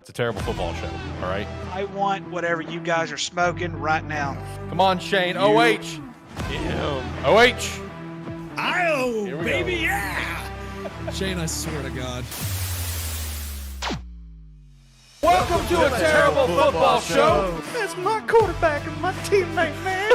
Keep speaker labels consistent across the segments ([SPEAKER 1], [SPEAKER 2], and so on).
[SPEAKER 1] It's a terrible football show, all right?
[SPEAKER 2] I want whatever you guys are smoking right now.
[SPEAKER 1] Come on, Shane. OH. OH.
[SPEAKER 3] Oh, baby, yeah! Shane, I swear to God.
[SPEAKER 1] Welcome to a terrible football show.
[SPEAKER 2] That's my quarterback and my teammate, man.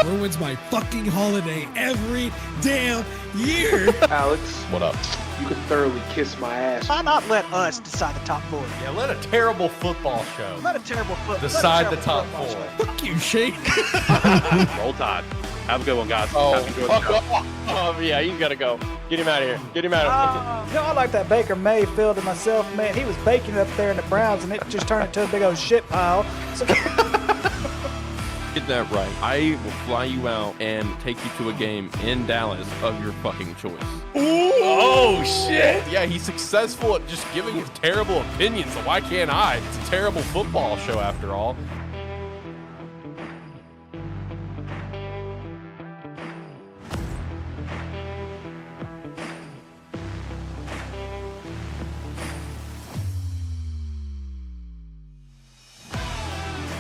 [SPEAKER 3] Ruins my fucking holiday every damn year.
[SPEAKER 4] Alex,
[SPEAKER 1] What up?
[SPEAKER 4] you could thoroughly kiss my ass.
[SPEAKER 2] Why not let us decide the top four?
[SPEAKER 1] Yeah, let a terrible football show
[SPEAKER 2] Let a terrible
[SPEAKER 1] decide the top
[SPEAKER 2] football
[SPEAKER 1] four.
[SPEAKER 2] show.
[SPEAKER 3] Fuck you, Shane.
[SPEAKER 5] Roll Tide. Have a good one, guys.
[SPEAKER 6] Oh,
[SPEAKER 5] Enjoy the
[SPEAKER 6] fuck
[SPEAKER 5] show.
[SPEAKER 6] off. Oh, yeah, he's got to go. Get him out of here. Get him out of here.
[SPEAKER 2] You know, I like that Baker Mayfield and myself, man. He was baking up there in the Browns, and it just turned into a big old shit pile. So
[SPEAKER 7] Get that right. I will fly you out and take you to a game in Dallas of your fucking choice.
[SPEAKER 1] Oh, shit. Yeah, he's successful at just giving his terrible opinions, so why can't I? It's a terrible football show after all.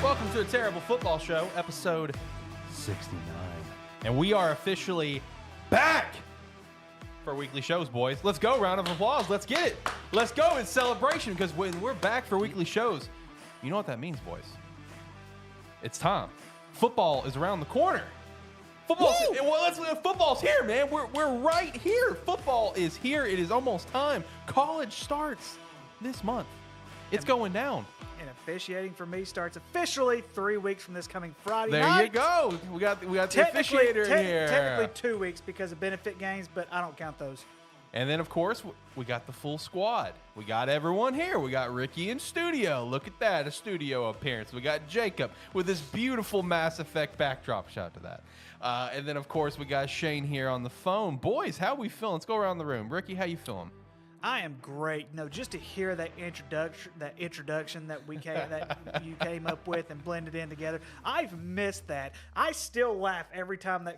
[SPEAKER 1] Welcome to a terrible football show, episode 69. And we are officially back for weekly shows, boys. Let's go. Round of applause. Let's get it. Let's go. It's celebration because when we're back for weekly shows, you know what that means, boys. It's time. Football is around the corner. Football's here, man. We're right here. Football is here. It is almost time. College starts this month. It's going down.
[SPEAKER 2] and officiating for me starts officially 3 weeks from this coming Friday
[SPEAKER 1] There
[SPEAKER 2] night.
[SPEAKER 1] you go. We got the officiator in here.
[SPEAKER 2] Technically 2 weeks because of benefit games, but I don't count those.
[SPEAKER 1] And then, of course, we got the full squad. We got everyone here. We got Ricky in studio. Look at that, a studio appearance. We got Jacob with this beautiful Mass Effect backdrop. Shout out to that. And then, of course, we got Shane here on the phone. Boys, how we feeling? Let's go around the room. Ricky, how you feeling?
[SPEAKER 2] I am great. No, just to hear that introduction that you came up with and blended in together. I've missed that. I still laugh every time
[SPEAKER 1] I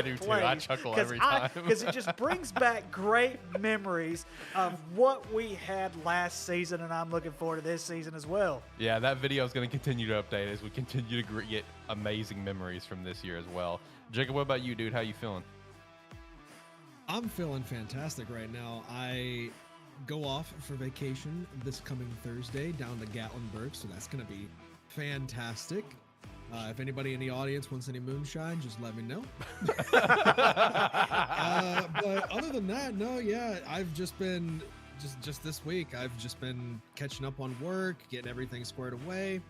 [SPEAKER 1] do too. I chuckle every time
[SPEAKER 2] because it just brings back great memories of what we had last season, and I'm looking forward to this season as well.
[SPEAKER 1] Yeah, that video is going to continue to update as we continue to get amazing memories from this year as well. Jacob, what about you, dude? How you feeling?
[SPEAKER 3] I'm feeling fantastic right now. I go off for vacation this coming Thursday down to Gatlinburg, so that's going to be fantastic. If anybody in the audience wants any moonshine, just let me know. But other than that, no, yeah, I've just been, just this week, I've just been catching up on work, getting everything squared away.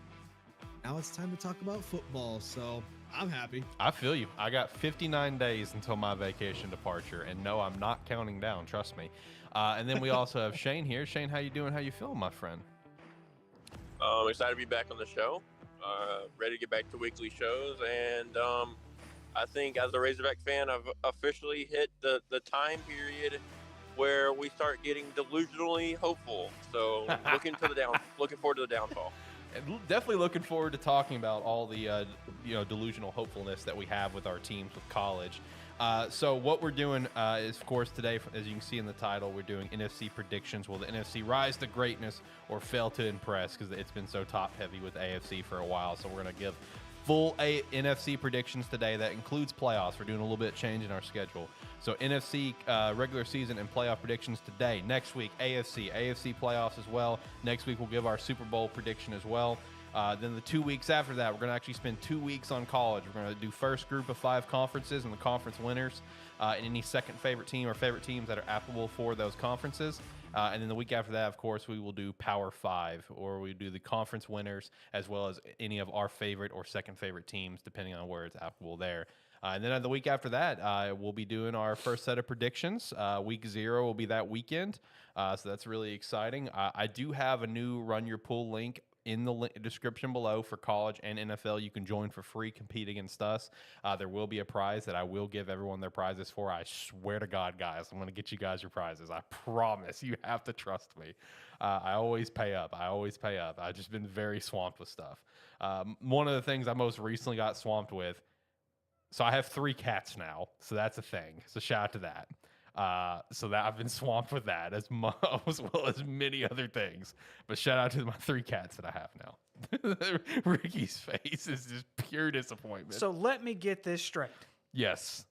[SPEAKER 3] Now it's time to talk about football, so I'm happy.
[SPEAKER 1] I feel you. I got 59 days until my vacation departure, and no, I'm not counting down. Trust me. And then we also have Shane here. Shane, how you doing? How you feeling, my friend?
[SPEAKER 7] I'm excited to be back on the show. Ready to get back to weekly shows, and I think as a Razorback fan, I've officially hit the time period where we start getting delusionally hopeful. So looking forward to the downfall.
[SPEAKER 1] And definitely looking forward to talking about all the delusional hopefulness that we have with our teams with college. So what we're doing is, of course, today, as you can see in the title, we're doing NFC predictions. Will the NFC rise to greatness or fail to impress? Because it's been so top heavy with AFC for a while. So we're going to give full NFC predictions today. That includes playoffs. We're doing a little bit of change in our schedule. So NFC regular season and playoff predictions today. Next week, AFC playoffs as well. Next week, we'll give our Super Bowl prediction as well. Then the 2 weeks after that, we're going to actually spend 2 weeks on college. We're going to do first group of 5 conferences and the conference winners and any second favorite team or favorite teams that are applicable for those conferences. And then the week after that, of course, we will do Power 5, or we do the conference winners as well as any of our favorite or second favorite teams, depending on where it's applicable there. And then the week after that, we'll be doing our first set of predictions. Week 0 will be that weekend. So that's really exciting. I do have a new Run Your Pool link in the description below for college and NFL. You can join for free, compete against us. There will be a prize that I will give everyone their prizes for. I swear to God, guys, I'm going to get you guys your prizes. I promise. You have to trust me. I always pay up. I've just been very swamped with stuff. One of the things I most recently got swamped with, so I have 3 cats now, so that's a thing. So shout out to that. So that I've been swamped with that as well as many other things. But shout out to my 3 cats that I have now. Ricky's face is just pure disappointment.
[SPEAKER 2] So let me get this straight.
[SPEAKER 1] Yes.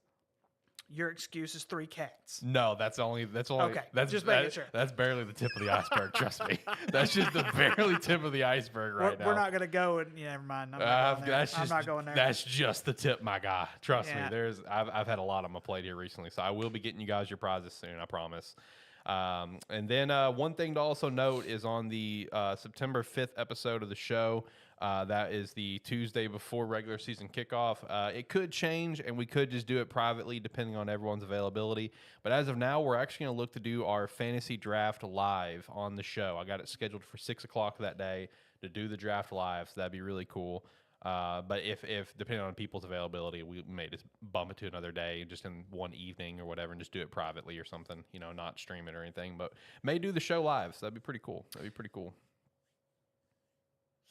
[SPEAKER 2] Your excuse is 3 cats.
[SPEAKER 1] No, that's only
[SPEAKER 2] Okay,
[SPEAKER 1] that's
[SPEAKER 2] just making sure.
[SPEAKER 1] That's barely the tip of the iceberg. Trust me, that's just the barely tip of the iceberg now.
[SPEAKER 2] We're not gonna go and never mind. I'm not going there.
[SPEAKER 1] That's just the tip, my guy. Trust me.
[SPEAKER 2] Yeah.
[SPEAKER 1] I've had a lot on my plate here recently, so I will be getting you guys your prizes soon. I promise. And then one thing to also note is on the September 5th episode of the show. That is the Tuesday before regular season kickoff. It could change, and we could just do it privately depending on everyone's availability. But as of now, we're actually going to look to do our fantasy draft live on the show. I got it scheduled for 6 o'clock that day to do the draft live, so that'd be really cool. But if depending on people's availability, we may just bump it to another day, just in one evening or whatever, and just do it privately or something. Not stream it or anything, but may do the show live. So that'd be pretty cool.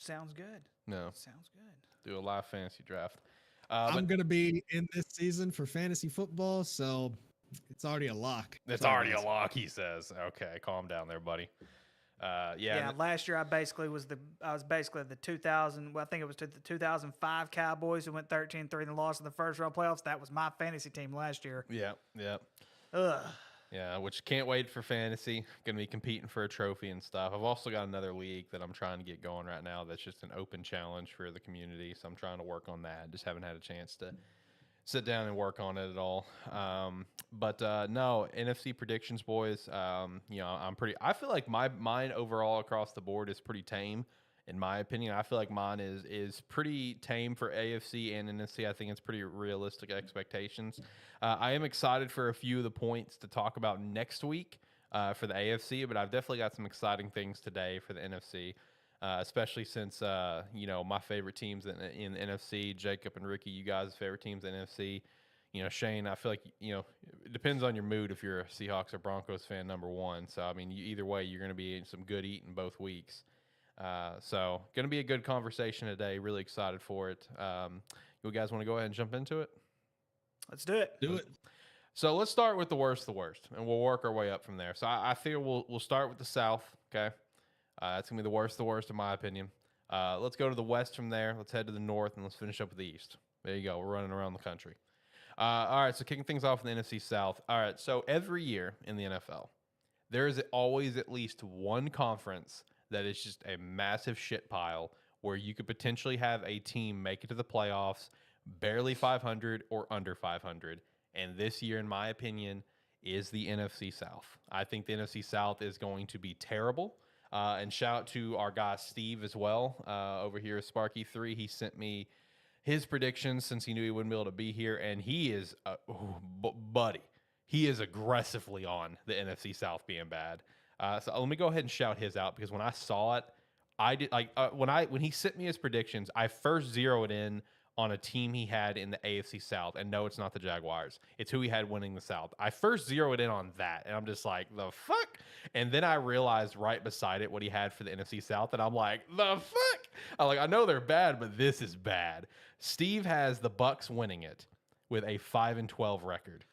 [SPEAKER 2] Sounds good.
[SPEAKER 1] No,
[SPEAKER 2] Sounds good.
[SPEAKER 1] do a live fantasy draft.
[SPEAKER 3] I'm going to be in this season for fantasy football, so it's already a lock.
[SPEAKER 1] It's already a lock, he says. Okay, calm down there, buddy.
[SPEAKER 2] Yeah. Last year I was basically the 2000. Well, I think it was the 2005 Cowboys who went 13-3 and lost in the first round playoffs. That was my fantasy team last year.
[SPEAKER 1] Yeah.
[SPEAKER 2] Ugh.
[SPEAKER 1] Yeah, which can't wait for fantasy. Going to be competing for a trophy and stuff. I've also got another league that I'm trying to get going right now that's just an open challenge for the community, so I'm trying to work on that. Just haven't had a chance to sit down and work on it at all. But no, NFC predictions, boys. I feel like mine overall across the board is pretty tame. In my opinion, I feel like mine is pretty tame for AFC and NFC. I think it's pretty realistic expectations. I am excited for a few of the points to talk about next week for the AFC, but I've definitely got some exciting things today for the NFC, especially since my favorite teams in the NFC, Jacob and Ricky, you guys' favorite teams in the NFC. Shane, I feel like it depends on your mood if you're a Seahawks or Broncos fan, number one. So I mean, either way, you're going to be in some good eating both weeks. So going to be a good conversation today. Really excited for it. You guys want to go ahead and jump into it?
[SPEAKER 2] Let's do it.
[SPEAKER 3] Do it.
[SPEAKER 1] So let's start with the worst, and we'll work our way up from there. So I figure we'll start with the South. Okay, that's gonna be the worst in my opinion. Let's go to the West from there. Let's head to the North, and let's finish up with the East. There you go. We're running around the country. All right. So kicking things off in the NFC South. All right. So every year in the NFL, there is always at least one conference that is just a massive shit pile where you could potentially have a team make it to the playoffs, barely 500 or under 500. And this year, in my opinion, is the NFC South. I think the NFC South is going to be terrible. And shout out to our guy Steve as well over here at Sparky3. He sent me his predictions since he knew he wouldn't be able to be here. And he is, buddy, he is aggressively on the NFC South being bad. So let me go ahead and shout his out because when I saw it, I did when he sent me his predictions, I first zeroed in on a team he had in the AFC South, and no, it's not the Jaguars. It's who he had winning the South. I first zeroed in on that, and I'm just like, the fuck? And then I realized right beside it what he had for the NFC South, and I'm like, the fuck? I know they're bad, but this is bad. Steve has the Bucks winning it with a 5-12 record.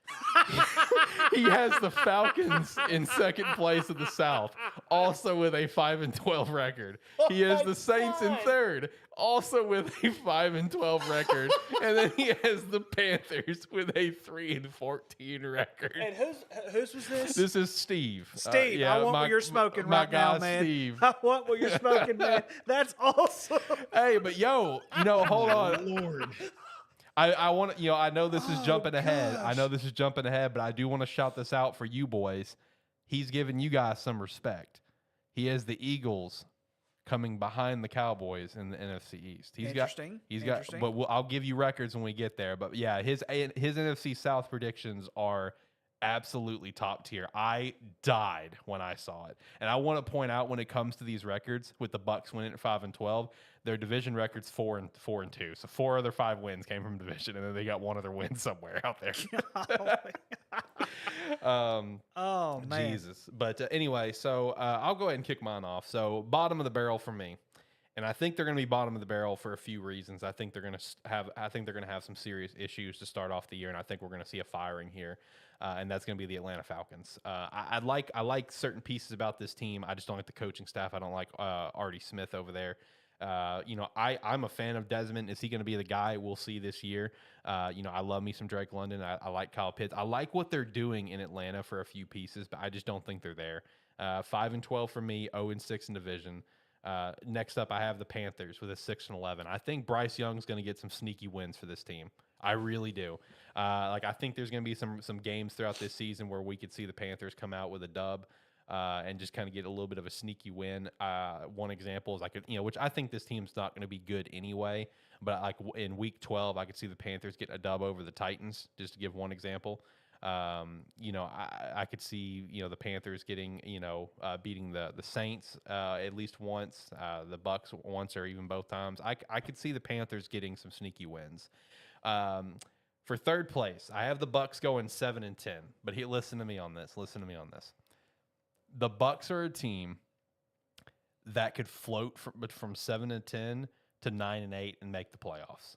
[SPEAKER 1] He has the Falcons in second place of the South, also with a 5-12 record. He has the Saints in third, also with a 5-12 record, and then he has the Panthers with a 3-14 record.
[SPEAKER 2] And whose was this?
[SPEAKER 1] This is Steve.
[SPEAKER 2] Steve, I want what you're smoking right now, man.
[SPEAKER 1] Steve.
[SPEAKER 2] I want what you're smoking, man. That's awesome.
[SPEAKER 1] Hey, but hold on.
[SPEAKER 3] Lord.
[SPEAKER 1] I want to, I know this is jumping ahead. I know this is jumping ahead, but I do want to shout this out for you boys. He's giving you guys some respect. He has the Eagles coming behind the Cowboys in the NFC East. He's got, but I'll give you records when we get there. But yeah, his NFC South predictions are absolutely top tier. I died when I saw it. And I want to point out when it comes to these records with the Bucks winning at 5-12, their division record's 4-2. So 4 other 5 wins came from division, and then they got 1 other win somewhere out there.
[SPEAKER 2] Oh man.
[SPEAKER 1] Jesus. But anyway, so I'll go ahead and kick mine off. So bottom of the barrel for me. And I think they're going to be bottom of the barrel for a few reasons. I think they're going to have some serious issues to start off the year, and I think we're going to see a firing here. and that's going to be the Atlanta Falcons. I like certain pieces about this team. I just don't like the coaching staff. I don't like Artie Smith over there. I'm a fan of Desmond. Is he going to be the guy? We'll see this year. I love me some Drake London. I like Kyle Pitts. I like what they're doing in Atlanta for a few pieces, but I just don't think they're there. 5-12 for me, 0-6 in division. Next up, I have the Panthers with a 6-11. I think Bryce Young's going to get some sneaky wins for this team. I really do. I think there's going to be some games throughout this season where we could see the Panthers come out with a dub. And just kind of get a little bit of a sneaky win. One example is which I think this team's not going to be good anyway, but like in week 12, I could see the Panthers getting a dub over the Titans, just to give one example. I could see, the Panthers getting, beating the Saints at least once, the Bucks once or even both times. I could see the Panthers getting some sneaky wins. For third place, I have the Bucks going 7-10, but listen to me on this. The Bucks are a team that could float from 7-10 to 9-8 and make the playoffs.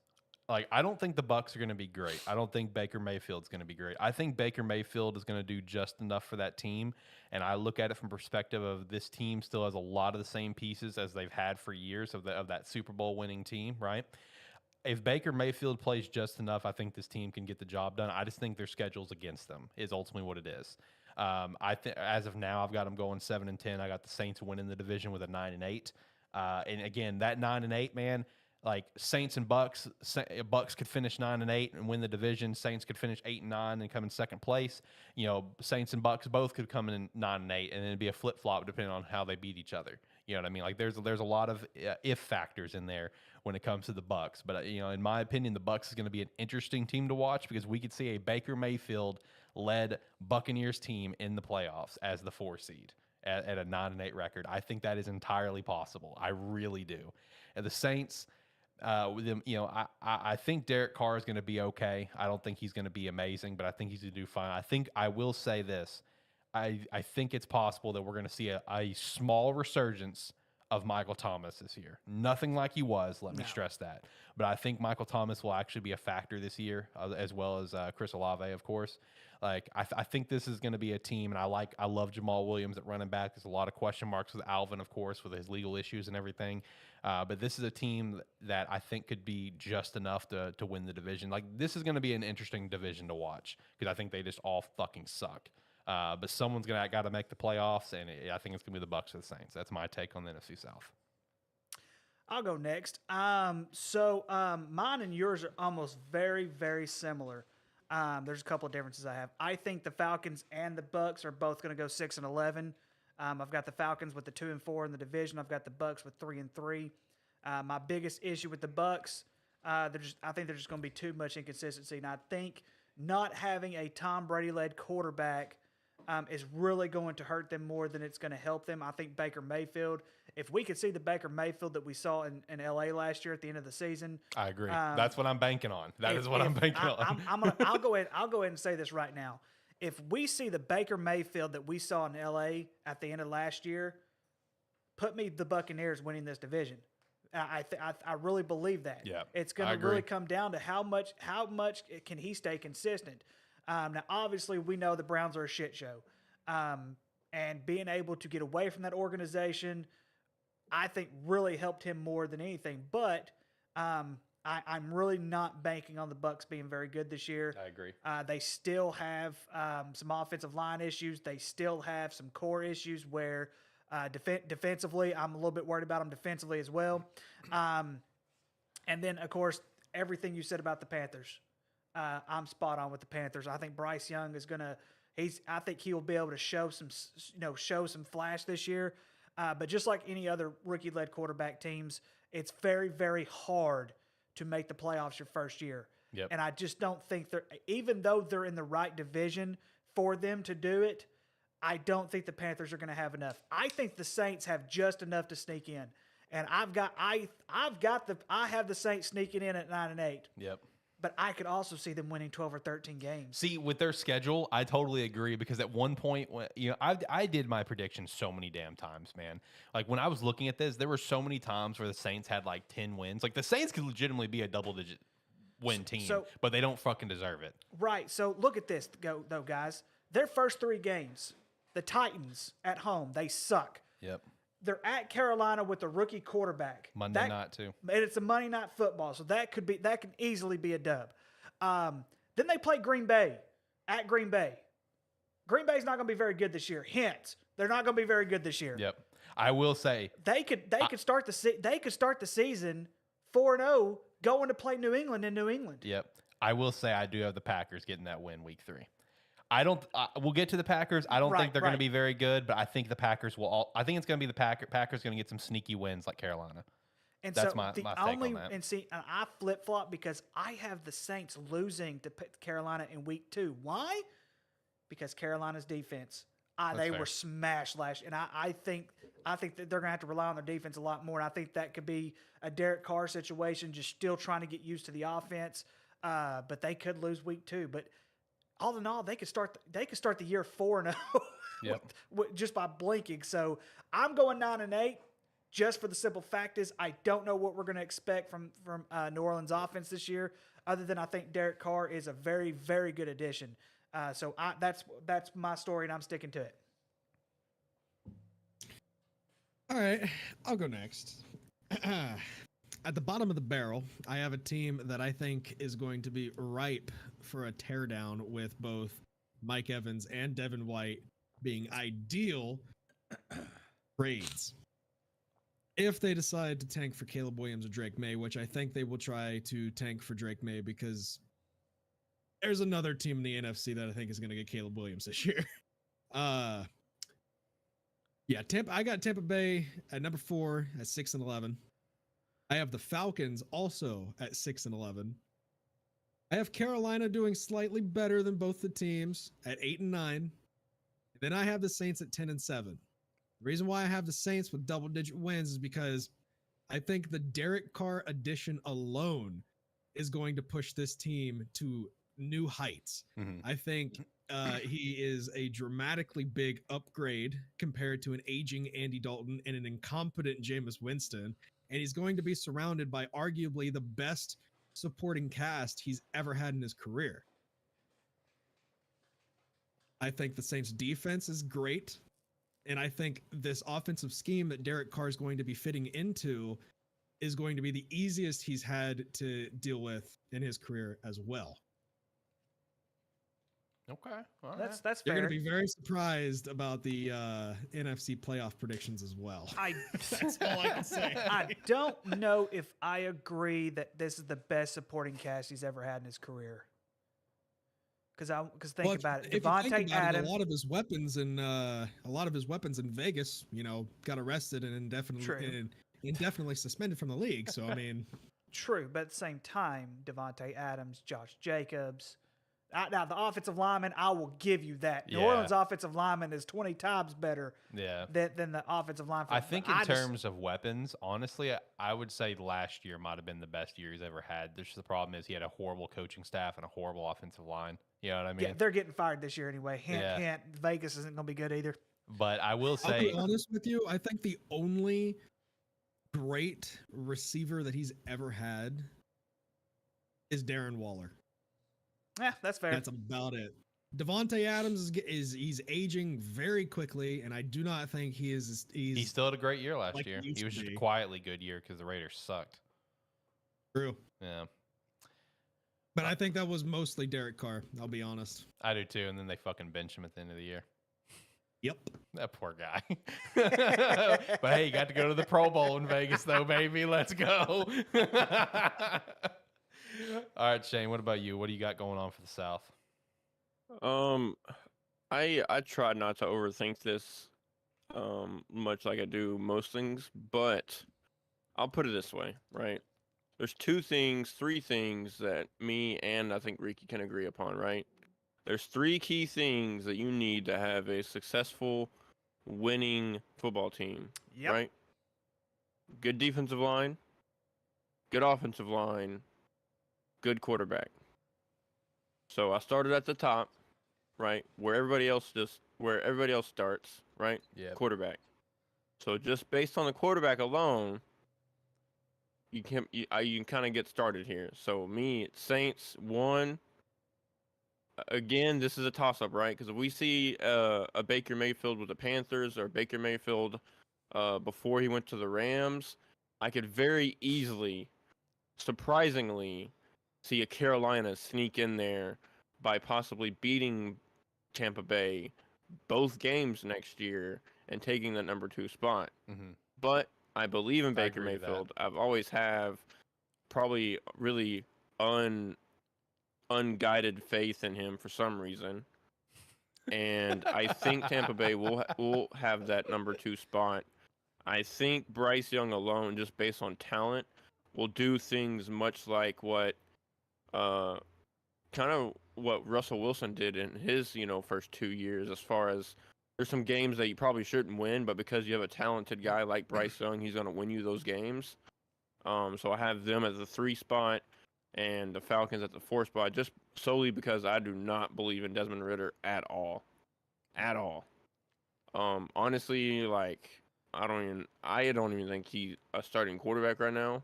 [SPEAKER 1] Like, I don't think the Bucks are going to be great. I don't think Baker Mayfield's going to be great. I think Baker Mayfield is going to do just enough for that team. And I look at it from perspective of this team still has a lot of the same pieces as they've had for years of that Super Bowl winning team, right? If Baker Mayfield plays just enough, I think this team can get the job done. I just think their schedule's against them is ultimately what it is. As of now, I've got them going 7-10. I got the Saints winning the division with a 9-8. And again, that 9-8, man, like Saints and Bucks could finish 9-8 and win the division. Saints could finish 8-9 and come in second place. Saints and Bucks both could come in 9-8, and then it'd be a flip flop depending on how they beat each other. You know what I mean? Like there's a lot of if factors in there when it comes to the Bucks. But in my opinion, the Bucks is going to be an interesting team to watch because we could see a Baker Mayfield led Buccaneers team in the playoffs as the 4 seed at a 9-8 record. I think that is entirely possible. I really do. And the Saints, with them, I think Derek Carr is going to be okay. I don't think he's going to be amazing, but I think he's going to do fine. I will say this. I think it's possible that we're going to see a small resurgence of Michael Thomas this year. Nothing like he was, let me stress that. But I think Michael Thomas will actually be a factor this year, as well as Chris Olave, of course. Like I think this is going to be a team, and I love Jamal Williams at running back. There's a lot of question marks with Alvin, of course, with his legal issues and everything. But this is a team that I think could be just enough to win the division. Like this is going to be an interesting division to watch because I think they just all fucking suck. But someone's got to make the playoffs, and I think it's going to be the Bucks or the Saints. That's my take on the NFC South.
[SPEAKER 2] I'll go next. So mine and yours are almost very, very similar. There's a couple of differences I have. I think the Falcons and the Bucks are both going to go 6-11. I've got the Falcons with the 2-4 in the division. I've got the Bucks with 3-3. My biggest issue with the Bucks, I think there's just going to be too much inconsistency, and I think not having a Tom Brady-led quarterback is really going to hurt them more than it's going to help them. I think Baker Mayfield, if we could see the Baker Mayfield that we saw in L.A. last year at the end of the season. I agree.
[SPEAKER 1] That's what I'm banking on. I'm banking on.
[SPEAKER 2] I'll go ahead and say this right now. If we see the Baker Mayfield that we saw in L.A. at the end of last year, put me the Buccaneers winning this division. I really believe that. Yeah, it's going to really come down to how much can he stay consistent. Now, obviously, we know the Browns are a shit show. And being able to get away from that organization, I think really helped him more than anything. But I'm really not banking on the Bucks being very good this year.
[SPEAKER 1] I agree.
[SPEAKER 2] They still have some offensive line issues. They still have some core issues where defensively, I'm a little bit worried about them defensively as well. And then, of course, everything you said about the Panthers. I'm spot on with the Panthers. I think Bryce Young is gonna. I think he will be able to show some flash this year. But just like any other rookie-led quarterback teams, it's very, very hard to make the playoffs your first year.
[SPEAKER 1] Yep.
[SPEAKER 2] And I just don't think even though they're in the right division for them to do it, I don't think the Panthers are going to have enough. I think the Saints have just enough to sneak in, and I have the Saints sneaking in at 9-8.
[SPEAKER 1] Yep.
[SPEAKER 2] But I could also see them winning 12 or 13 games.
[SPEAKER 1] See, with their schedule, I totally agree because at one point, I did my predictions so many damn times, man. Like when I was looking at this, there were so many times where the Saints had like 10 wins. Like the Saints could legitimately be a double-digit win team,
[SPEAKER 2] So-
[SPEAKER 1] but they don't fucking deserve it.
[SPEAKER 2] Right. So look at this, though, guys. Their first 3 games, the Titans at home, they suck.
[SPEAKER 1] Yep.
[SPEAKER 2] They're at Carolina with a rookie quarterback.
[SPEAKER 1] Monday night too.
[SPEAKER 2] And it's a Monday night football, so that could easily be a dub. Then they play Green Bay at Green Bay. Green Bay's not going to be very good this year. Hint, they're not going to be very good this year.
[SPEAKER 1] Yep. I will say
[SPEAKER 2] They could start the season 4-0 going to play New England in New England.
[SPEAKER 1] Yep. I will say I do have the Packers getting that win week 3. I don't. We'll get to the Packers. I don't think they're going to be very good, but I think the Packers will. I think it's going to be the Packers going to get some sneaky wins like Carolina.
[SPEAKER 2] And
[SPEAKER 1] That's
[SPEAKER 2] so
[SPEAKER 1] my
[SPEAKER 2] the
[SPEAKER 1] take
[SPEAKER 2] only
[SPEAKER 1] on that.
[SPEAKER 2] and see, and I flip flop because I have the Saints losing to Carolina in week 2. Why? Because Carolina's defense. They
[SPEAKER 1] fair.
[SPEAKER 2] were smashed last year, and I think that they're going to have to rely on their defense a lot more. And I think that could be a Derek Carr situation, just still trying to get used to the offense. But they could lose week 2. But all in all, they could start the year 4-0
[SPEAKER 1] Yep.
[SPEAKER 2] just by blinking. So I'm going 9-8. Just for the simple fact is, I don't know what we're going to expect from New Orleans offense this year, other than I think Derek Carr is a very, very good addition. So that's my story, and I'm sticking to it.
[SPEAKER 3] All right, I'll go next. At the bottom of the barrel, I have a team that I think is going to be ripe for a teardown, with both Mike Evans and Devin White being ideal trades. If they decide to tank for Caleb Williams or Drake May, which I think they will try to tank for Drake May, because there's another team in the NFC that I think is going to get Caleb Williams this year. Yeah, I got Tampa Bay at number 4 at 6-11. I have the Falcons also at 6-11. I have Carolina doing slightly better than both the teams at 8-9. Then I have the Saints at 10-7. The reason why I have the Saints with double-digit wins is because I think the Derek Carr addition alone is going to push this team to new heights.
[SPEAKER 1] Mhm.
[SPEAKER 3] I think he is a dramatically big upgrade compared to an aging Andy Dalton and an incompetent Jameis Winston, and he's going to be surrounded by arguably the best supporting cast he's ever had in his career. I think the Saints defense is great. And I think this offensive scheme that Derek Carr is going to be fitting into is going to be the easiest he's had to deal with in his career as well.
[SPEAKER 1] Okay. All right.
[SPEAKER 2] That's
[SPEAKER 3] You're
[SPEAKER 2] fair.
[SPEAKER 3] going to be very surprised about the NFC playoff predictions as well. That's all I can say.
[SPEAKER 2] I don't know if I agree that this is the best supporting cast he's ever had in his career. Because think about it,
[SPEAKER 3] If you think
[SPEAKER 2] Devontae
[SPEAKER 3] about it,
[SPEAKER 2] Adams.
[SPEAKER 3] a lot of his weapons in Vegas, got arrested and indefinitely suspended from the league. So I mean,
[SPEAKER 2] True, but at the same time, Devontae Adams, Josh Jacobs. Now, the offensive lineman, I will give you that. New
[SPEAKER 1] Yeah.
[SPEAKER 2] Orleans offensive lineman is 20 times better
[SPEAKER 1] Yeah.
[SPEAKER 2] than the offensive line.
[SPEAKER 1] I think in terms of weapons, honestly, I would say last year might have been the best year he's ever had. Just the problem is he had a horrible coaching staff and a horrible offensive line. You know what I mean?
[SPEAKER 2] Yeah, they're getting fired this year anyway. Hint,
[SPEAKER 1] Yeah.
[SPEAKER 2] hint, Vegas isn't going to be good either.
[SPEAKER 1] But I will
[SPEAKER 3] I'll be
[SPEAKER 1] say,
[SPEAKER 3] honest with you. I think the only great receiver that he's ever had is Darren Waller.
[SPEAKER 2] Yeah, that's fair.
[SPEAKER 3] That's about it. Devontae Adams he's aging very quickly, and I do not think he's
[SPEAKER 1] he still had a great year last
[SPEAKER 3] like he
[SPEAKER 1] year.
[SPEAKER 3] used
[SPEAKER 1] He was
[SPEAKER 3] to
[SPEAKER 1] just
[SPEAKER 3] be.
[SPEAKER 1] a quietly good year because the Raiders sucked.
[SPEAKER 3] true.
[SPEAKER 1] Yeah,
[SPEAKER 3] But I think that was mostly Derek Carr. I'll be honest.
[SPEAKER 1] I do too. And then they fucking bench him at the end of the year.
[SPEAKER 3] Yep.
[SPEAKER 1] That poor guy. But hey, you got to go to the Pro Bowl in Vegas, though, baby. Let's go. All right, Shane, what about you? What do you got going on for the South?
[SPEAKER 7] I try not to overthink this much like I do most things, but I'll put it this way, right? There's three things that me and I think Ricky can agree upon, right? There's 3 key things that you need to have a successful, winning football team,
[SPEAKER 2] Yep.
[SPEAKER 7] right? Good defensive line, good offensive line, good quarterback. So I started at the top, right? Where everybody else starts, right?
[SPEAKER 1] Yeah.
[SPEAKER 7] Quarterback. So just based on the quarterback alone, you can kind of get started here. So Saints 1. Again, this is a toss-up, right? Because if we see a Baker Mayfield with the Panthers or Baker Mayfield before he went to the Rams, I could very easily, surprisingly, see a Carolina sneak in there by possibly beating Tampa Bay both games next year and taking that number 2 spot.
[SPEAKER 1] Mm-hmm.
[SPEAKER 7] But I believe in
[SPEAKER 1] I
[SPEAKER 7] Baker
[SPEAKER 1] agree with that.
[SPEAKER 7] Mayfield. I've always have probably really unguided faith in him for some reason. And I think Tampa Bay will have that number 2 spot. I think Bryce Young alone, just based on talent, will do things much like what kind of what Russell Wilson did in his, first 2 years, as far as there's some games that you probably shouldn't win, but because you have a talented guy like Bryce Young, he's going to win you those games. So I have them at the 3 spot and the Falcons at the 4 spot, just solely because I do not believe in Desmond Ridder at all. At all. Honestly, like, I don't even think he's a starting quarterback right now.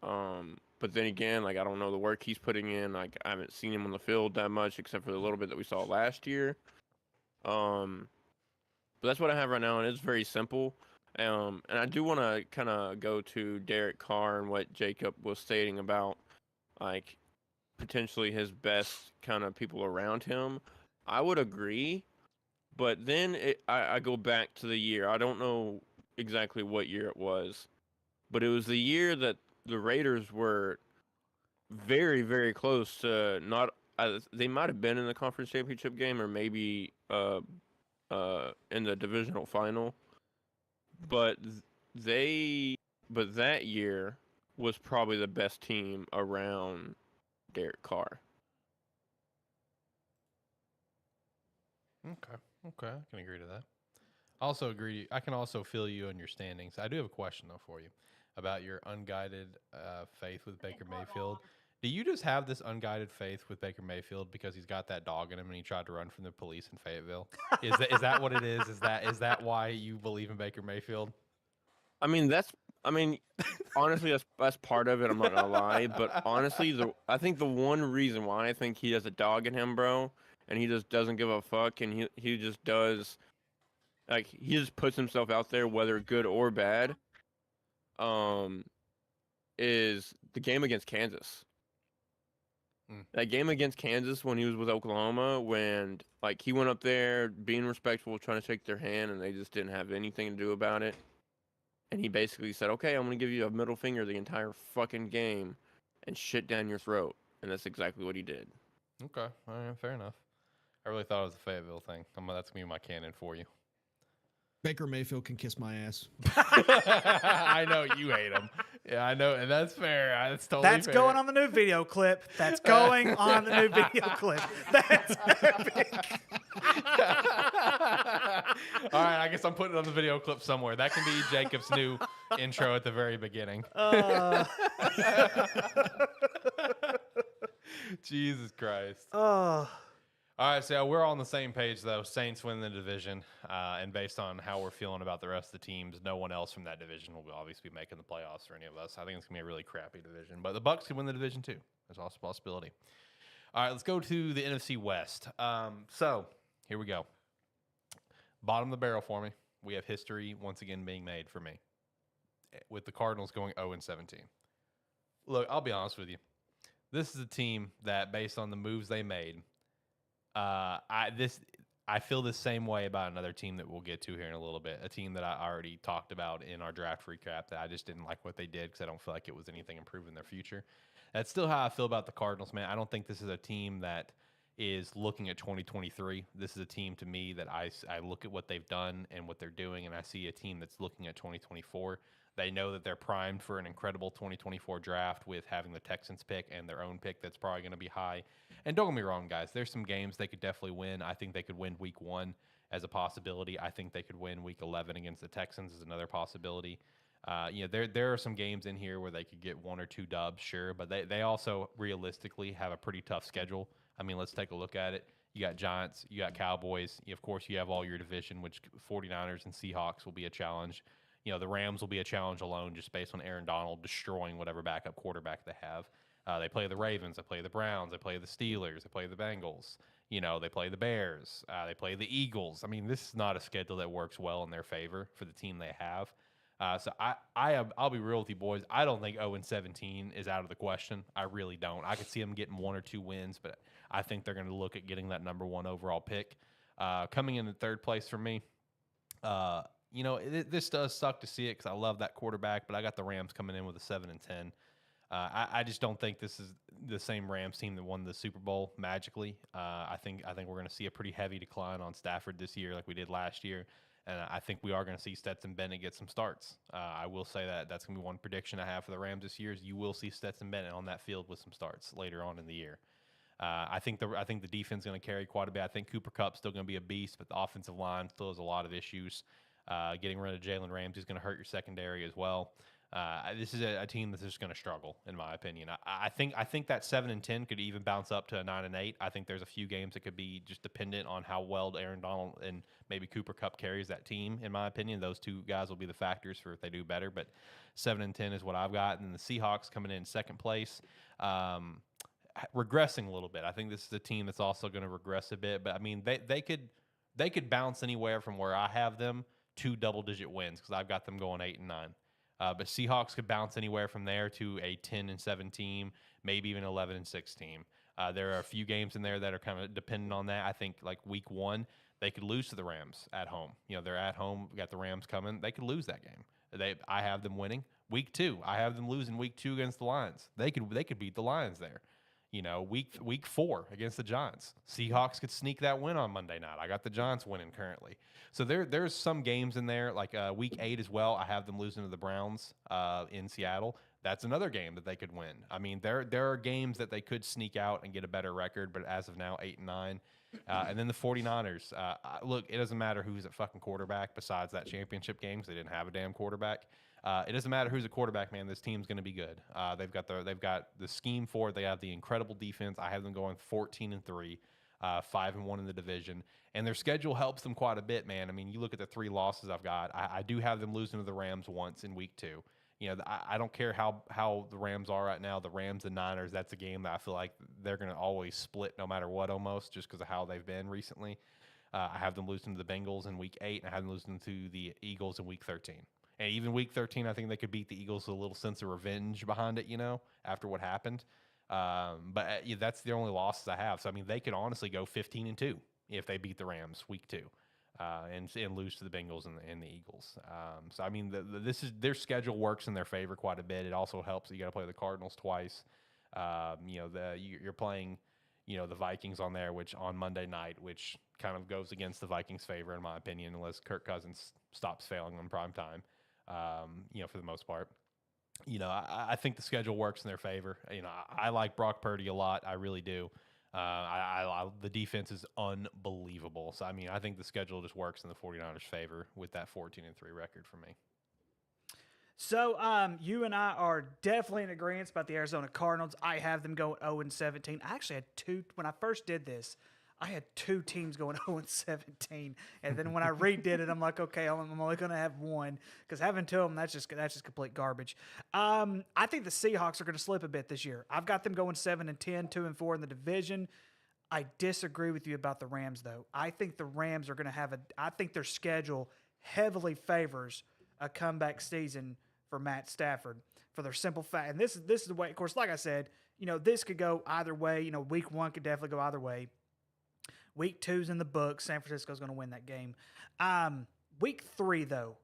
[SPEAKER 7] But then again, like, I don't know the work he's putting in. Like, I haven't seen him on the field that much, except for the little bit that we saw last year. But that's what I have right now, and it's very simple. And I do want to kind of go to Derek Carr and what Jacob was stating about, like, potentially his best kind of people around him. I would agree, but then I go back to the year. I don't know exactly what year it was, but it was the year that the Raiders were very, very close to not. They might have been in the conference championship game, or maybe in the divisional final. But that year was probably the best team around Derek Carr.
[SPEAKER 1] Okay, I can agree to that. Also agree. I can also feel you in your standings. I do have a question though for you about your unguided faith with Baker Mayfield. Do you just have this unguided faith with Baker Mayfield because he's got that dog in him and he tried to run from the police in Fayetteville? Is that what it is? Is that why you believe in Baker Mayfield?
[SPEAKER 7] I mean, honestly, that's part of it. I'm not gonna lie, but honestly, I think the one reason why I think he has a dog in him, bro, and he just doesn't give a fuck, and he just does, like, he just puts himself out there, whether good or bad. Is the game against Kansas. That game against Kansas when he was with Oklahoma, when, like, he went up there being respectful, trying to shake their hand, and they just didn't have anything to do about it. And he basically said, okay, I'm going to give you a middle finger the entire fucking game and shit down your throat. And that's exactly what he did.
[SPEAKER 1] Okay, all right, fair enough. I really thought it was a Fayetteville thing. That's going to be my canon for you.
[SPEAKER 3] Baker Mayfield can kiss my ass.
[SPEAKER 1] I know you hate him. Yeah, I know, and that's fair. That's totally fair.
[SPEAKER 2] That's going on the new video clip. That's going on the new video clip. That's epic.
[SPEAKER 1] All right, I guess I'm putting it on the video clip somewhere. That can be Jacob's new intro at the very beginning. Jesus Christ. All right, so we're all on the same page, though. Saints win the division, and based on how we're feeling about the rest of the teams, no one else from that division will obviously be making the playoffs for any of us. I think it's going to be a really crappy division, but the Bucs can win the division, too. There's also a possibility. All right, let's go to the NFC West. So here we go. Bottom of the barrel for me. We have history once again being made for me, with the Cardinals going 0-17. Look, I'll be honest with you. This is a team that, based on the moves they made, I feel the same way about another team that we'll get to here in a little bit. A team that I already talked about in our draft recap that I just didn't like what they did because I don't feel like it was anything improving their future. That's still how I feel about the Cardinals, man. I don't think this is a team that is looking at 2023. This is a team to me that I look at what they've done and what they're doing, and I see a team that's looking at 2024. They know that they're primed for an incredible 2024 draft with having the Texans pick and their own pick that's probably going to be high. And don't get me wrong, guys. There's some games they could definitely win. I think they could win Week 1 as a possibility. I think they could win Week 11 against the Texans as another possibility. There are some games in here where they could get 1 or 2 dubs, sure, but they also realistically have a pretty tough schedule. I mean, let's take a look at it. You got Giants, you got Cowboys. Of course, you have all your division, which 49ers and Seahawks will be a challenge. The Rams will be a challenge alone just based on Aaron Donald destroying whatever backup quarterback they have. They play the Ravens, they play the Browns, they play the Steelers, they play the Bengals. They play the Bears, they play the Eagles. I mean, this is not a schedule that works well in their favor for the team they have. So I'll be real with you boys. I don't think 0-17 is out of the question. I really don't. I could see them getting 1 or 2 wins, but I think they're going to look at getting that number 1 overall pick. Coming in third place for me, this does suck to see it because I love that quarterback, but I got the Rams coming in with a 7-10. I just don't think this is the same Rams team that won the Super Bowl magically. I think we're going to see a pretty heavy decline on Stafford this year, like we did last year, and I think we are going to see Stetson Bennett get some starts. I will say that's going to be one prediction I have for the Rams this year: is you will see Stetson Bennett on that field with some starts later on in the year. I think the defense is going to carry quite a bit. I think Cooper Kupp's still going to be a beast, but the offensive line still has a lot of issues. Getting rid of Jalen Ramsey is going to hurt your secondary as well. This is a team that's just going to struggle, in my opinion. I think that 7-10 could even bounce up to a 9-8. I think there's a few games that could be just dependent on how well Aaron Donald and maybe Cooper Kupp carries that team. In my opinion, those two guys will be the factors for if they do better. But 7-10 is what I've got, and the Seahawks coming in second place, regressing a little bit. I think this is a team that's also going to regress a bit. But I mean, they could bounce anywhere from where I have them to double-digit wins because I've got them going 8-9. But Seahawks could bounce anywhere from there to a 10-7 team, maybe even 11-6 team. There are a few games in there that are kind of dependent on that. I think like week 1, they could lose to the Rams at home. They're at home. We got the Rams coming. They could lose that game. I have them winning. Week 2, I have them losing week 2 against the Lions. They could beat the Lions there. Week 4 against the Giants. Seahawks could sneak that win on Monday night. I got the Giants winning currently. So there's some games in there, like week 8 as well. I have them losing to the Browns in Seattle. That's another game that they could win. I mean, there are games that they could sneak out and get a better record, but as of now, 8-9. And then the 49ers. Look, it doesn't matter who's at fucking quarterback besides that championship game because they didn't have a damn quarterback. It doesn't matter who's a quarterback, man. This team's going to be good. They've got the scheme for it. They have the incredible defense. I have them going 14-3, 5-1 in the division, and their schedule helps them quite a bit, man. I mean, you look at the 3 losses I've got. I do have them losing to the Rams once in week 2. I don't care how the Rams are right now. The Rams and Niners, that's a game that I feel like they're going to always split no matter what, almost just because of how they've been recently. I have them losing to the Bengals in week 8, and I have them losing to the Eagles in week 13. And even week 13, I think they could beat the Eagles with a little sense of revenge behind it, after what happened. But that's the only losses I have. So, I mean, they could honestly go 15-2 if they beat the Rams week 2 and lose to the Bengals and the Eagles. So, I mean, their schedule works in their favor quite a bit. It also helps that you got to play the Cardinals twice. You're playing, the Vikings on there, which on Monday night, which kind of goes against the Vikings' favor, in my opinion, unless Kirk Cousins stops failing on prime time. For the most part, I think the schedule works in their favor. I like Brock Purdy a lot. I really do. The defense is unbelievable. So, I mean, I think the schedule just works in the 49ers' favor with that 14-3 record for me.
[SPEAKER 2] So, you and I are definitely in agreement about the Arizona Cardinals. I have them going 0-17. I actually had 2 when I first did this. I had 2 teams going 0-17, and then when I redid it, I'm like, okay, I'm only going to have 1 because having 2 of them, that's just complete garbage. I think the Seahawks are going to slip a bit this year. I've got them going 7-10, 2-4 in the division. I disagree with you about the Rams, though. I think the Rams are going to have I think their schedule heavily favors a comeback season for Matt Stafford for their simple fact. And this is the way, of course, like I said, this could go either way. Week 1 could definitely go either way. Week 2's in the book. San Francisco's going to win that game. Week 3, though,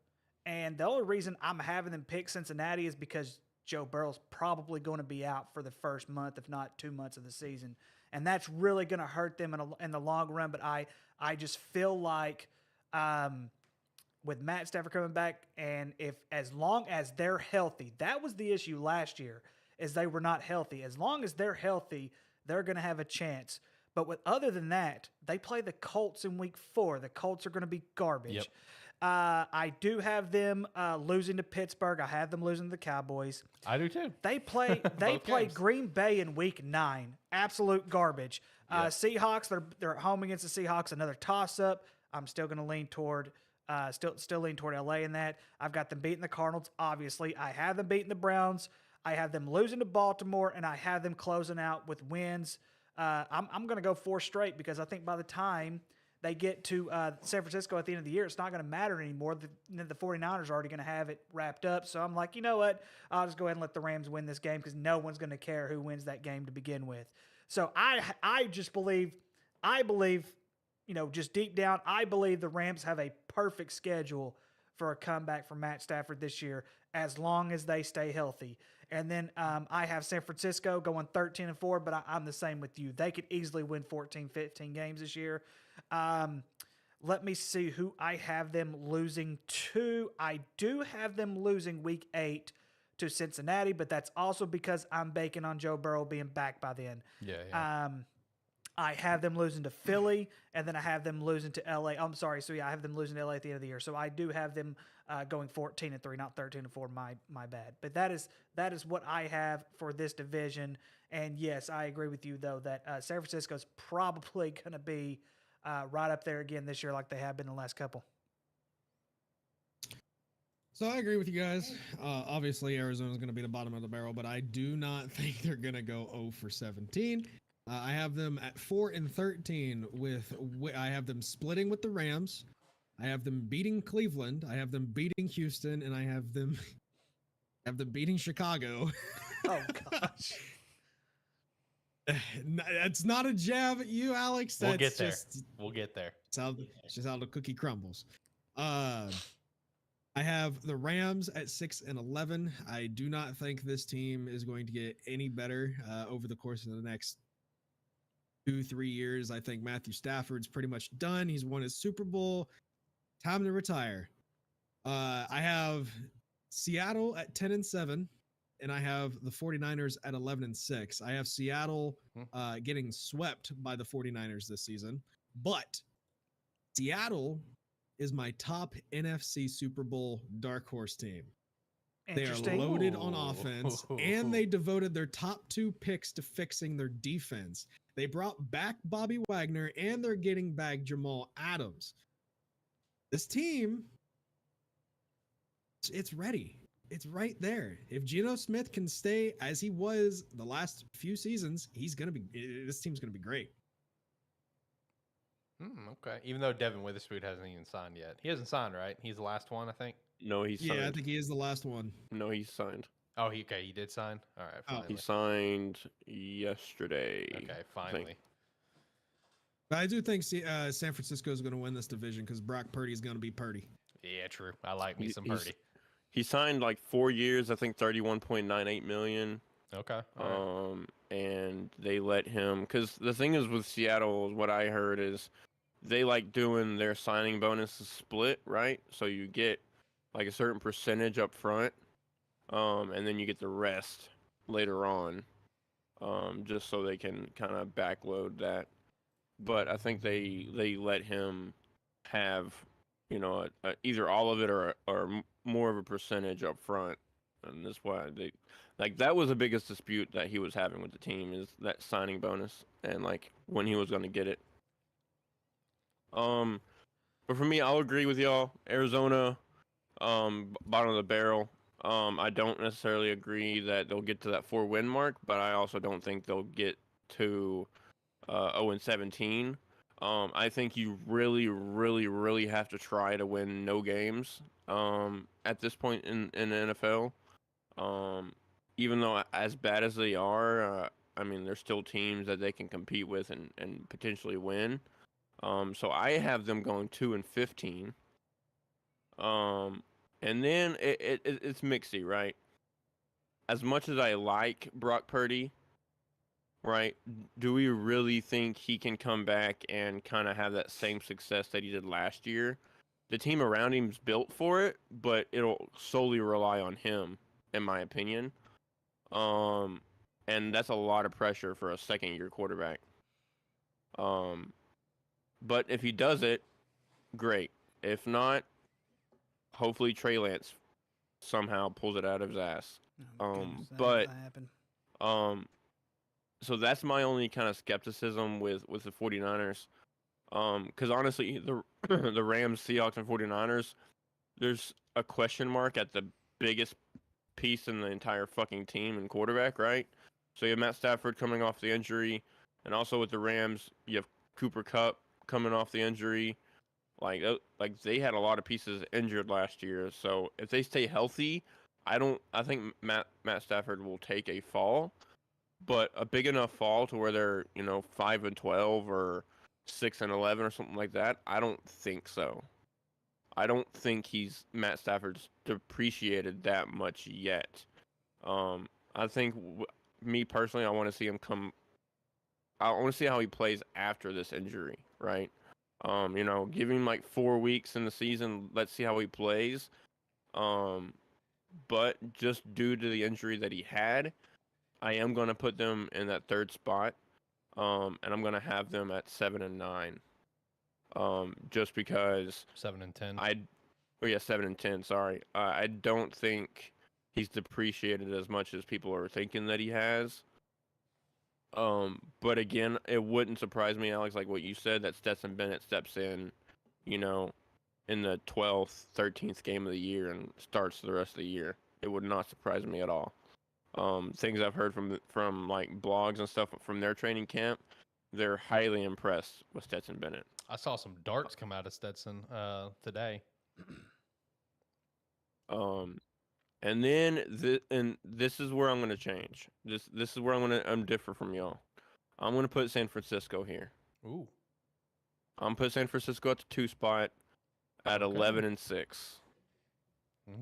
[SPEAKER 2] and the only reason I'm having them pick Cincinnati is because Joe Burrow's probably going to be out for the first month, if not 2 months of the season. And that's really going to hurt them in the long run. But I just feel like with Matt Stafford coming back, and as long as they're healthy, that was the issue last year, is they were not healthy. As long as they're healthy, they're going to have a chance. But other than that, they play the Colts in week 4. The Colts are going to be garbage.
[SPEAKER 1] Yep.
[SPEAKER 2] I do have them losing to Pittsburgh. I have them losing to the Cowboys.
[SPEAKER 1] I do too.
[SPEAKER 2] They play Green Bay in week 9. Absolute garbage.
[SPEAKER 1] Yep.
[SPEAKER 2] Seahawks, they're at home against the Seahawks. Another toss-up. I'm still going to lean toward Still lean toward LA in that. I've got them beating the Cardinals, obviously. I have them beating the Browns. I have them losing to Baltimore, and I have them closing out with wins. I'm going to go 4 straight because I think by the time they get to San Francisco at the end of the year, it's not going to matter anymore. The 49ers are already going to have it wrapped up. So I'm like, you know what? I'll just go ahead and let the Rams win this game because no one's going to care who wins that game to begin with. So I just believe, just deep down, I believe the Rams have a perfect schedule for a comeback from Matt Stafford this year as long as they stay healthy. And then I have San Francisco going 13-4, but I'm the same with you. They could easily win 14, 15 games this year. Let me see who I have them losing to. I do have them losing week 8 to Cincinnati, but that's also because I'm banking on Joe Burrow being back by then.
[SPEAKER 1] Yeah.
[SPEAKER 2] I have them losing to Philly, and then I have them losing to LA. I'm sorry. So, yeah, I have them losing to LA at the end of the year. So, I do have them going 14-3, not 13-4. My bad. But that is what I have for this division. And, yes, I agree with you, though, that San Francisco's probably going to be right up there again this year like they have been the last couple.
[SPEAKER 3] So I agree with you guys. Obviously, Arizona's going to be the bottom of the barrel, but I do not think they're going to go 0-17. I have them at 4-13 I have them splitting with the Rams. I have them beating Cleveland. I have them beating Houston, and I have them beating Chicago.
[SPEAKER 2] Oh gosh.
[SPEAKER 3] That's not a jab at you, Alex.
[SPEAKER 1] We'll get there. We'll get there.
[SPEAKER 3] It's just how the cookie crumbles. I have the Rams at 6-11. I do not think this team is going to get any better over the course of the next 2-3 years. I think Matthew Stafford's pretty much done. He's won his Super Bowl. Time to retire. I have Seattle at 10-7, and I have the 49ers at 11-6. I have Seattle getting swept by the 49ers this season, but Seattle is my top NFC Super Bowl dark horse team. They are loaded on offense, and they devoted their top 2 picks to fixing their defense. They brought back Bobby Wagner, and they're getting back Jamal Adams. This team, it's ready. It's right there. If Geno Smith can stay as he was the last few seasons, this team's going to be great.
[SPEAKER 1] Okay. Even though Devin Witherspoon hasn't even signed yet. He hasn't signed, right? He's the last one, I think.
[SPEAKER 5] No, he's signed.
[SPEAKER 3] Yeah, I think he is the last one.
[SPEAKER 5] No, he's signed.
[SPEAKER 1] Oh, he did sign? All right, finally.
[SPEAKER 5] He signed yesterday.
[SPEAKER 1] Okay, finally.
[SPEAKER 3] But I do think San Francisco is going to win this division because Brock Purdy is going to be Purdy.
[SPEAKER 1] Yeah, true. I like me some Purdy.
[SPEAKER 5] He signed like 4 years, I think $31.98 million.
[SPEAKER 1] Okay.
[SPEAKER 5] And they let him, because the thing is with Seattle, what I heard is they like doing their signing bonuses split, right? So you get like a certain percentage up front, and then you get the rest later on, just so they can kind of backload that. But I think they let him have, either all of it or more of a percentage up front, and that's why that was the biggest dispute that he was having with the team, is that signing bonus and like when he was going to get it. But for me, I'll agree with y'all. Arizona, bottom of the barrel. I don't necessarily agree that they'll get to that 4-win mark, but I also don't think they'll get to 0-17. I think you really, really, really have to try to win no games at this point in the NFL. Even though as bad as they are, there's still teams that they can compete with and potentially win. So I have them going 2-15. And then it's mixy, right? As much as I like Brock Purdy, right, do we really think he can come back and kind of have that same success that he did last year? The team around him's built for it, but it'll solely rely on him, in my opinion. And that's a lot of pressure for a second-year quarterback. But if he does it, great. If not, hopefully Trey Lance somehow pulls it out of his ass. So that's my only kind of skepticism with the 49ers. Because honestly, the the Rams, Seahawks, and 49ers, there's a question mark at the biggest piece in the entire fucking team and quarterback, right? So you have Matt Stafford coming off the injury, and also with the Rams, you have Cooper Kupp coming off the injury. Like they had a lot of pieces injured last year. So if they stay healthy, I think Matt Stafford will take a fall, but a big enough fall to where they're 5-12 or 6-11 or something like that. I don't think so. I don't think Matt Stafford's depreciated that much yet. I think me personally, I want to see him come. I want to see how he plays after this injury, right? Give him like 4 weeks in the season. Let's see how he plays. But just due to the injury that he had, I am going to put them in that third spot. And I'm going to have them at 7-9. Just because
[SPEAKER 1] 7-10.
[SPEAKER 5] 7-10. Sorry, I don't think he's depreciated as much as people are thinking that he has. But again, it wouldn't surprise me, Alex, like what you said, that Stetson Bennett steps in, in the 12th, 13th game of the year and starts the rest of the year. It would not surprise me at all. Things I've heard from like blogs and stuff from their training camp, they're highly impressed with Stetson Bennett.
[SPEAKER 1] I saw some darts come out of Stetson today.
[SPEAKER 5] And then this is where I'm going to change. This is where I'm differ from y'all. I'm going to put San Francisco here.
[SPEAKER 1] Ooh.
[SPEAKER 5] I'm put San Francisco at the 2 spot at 11-6.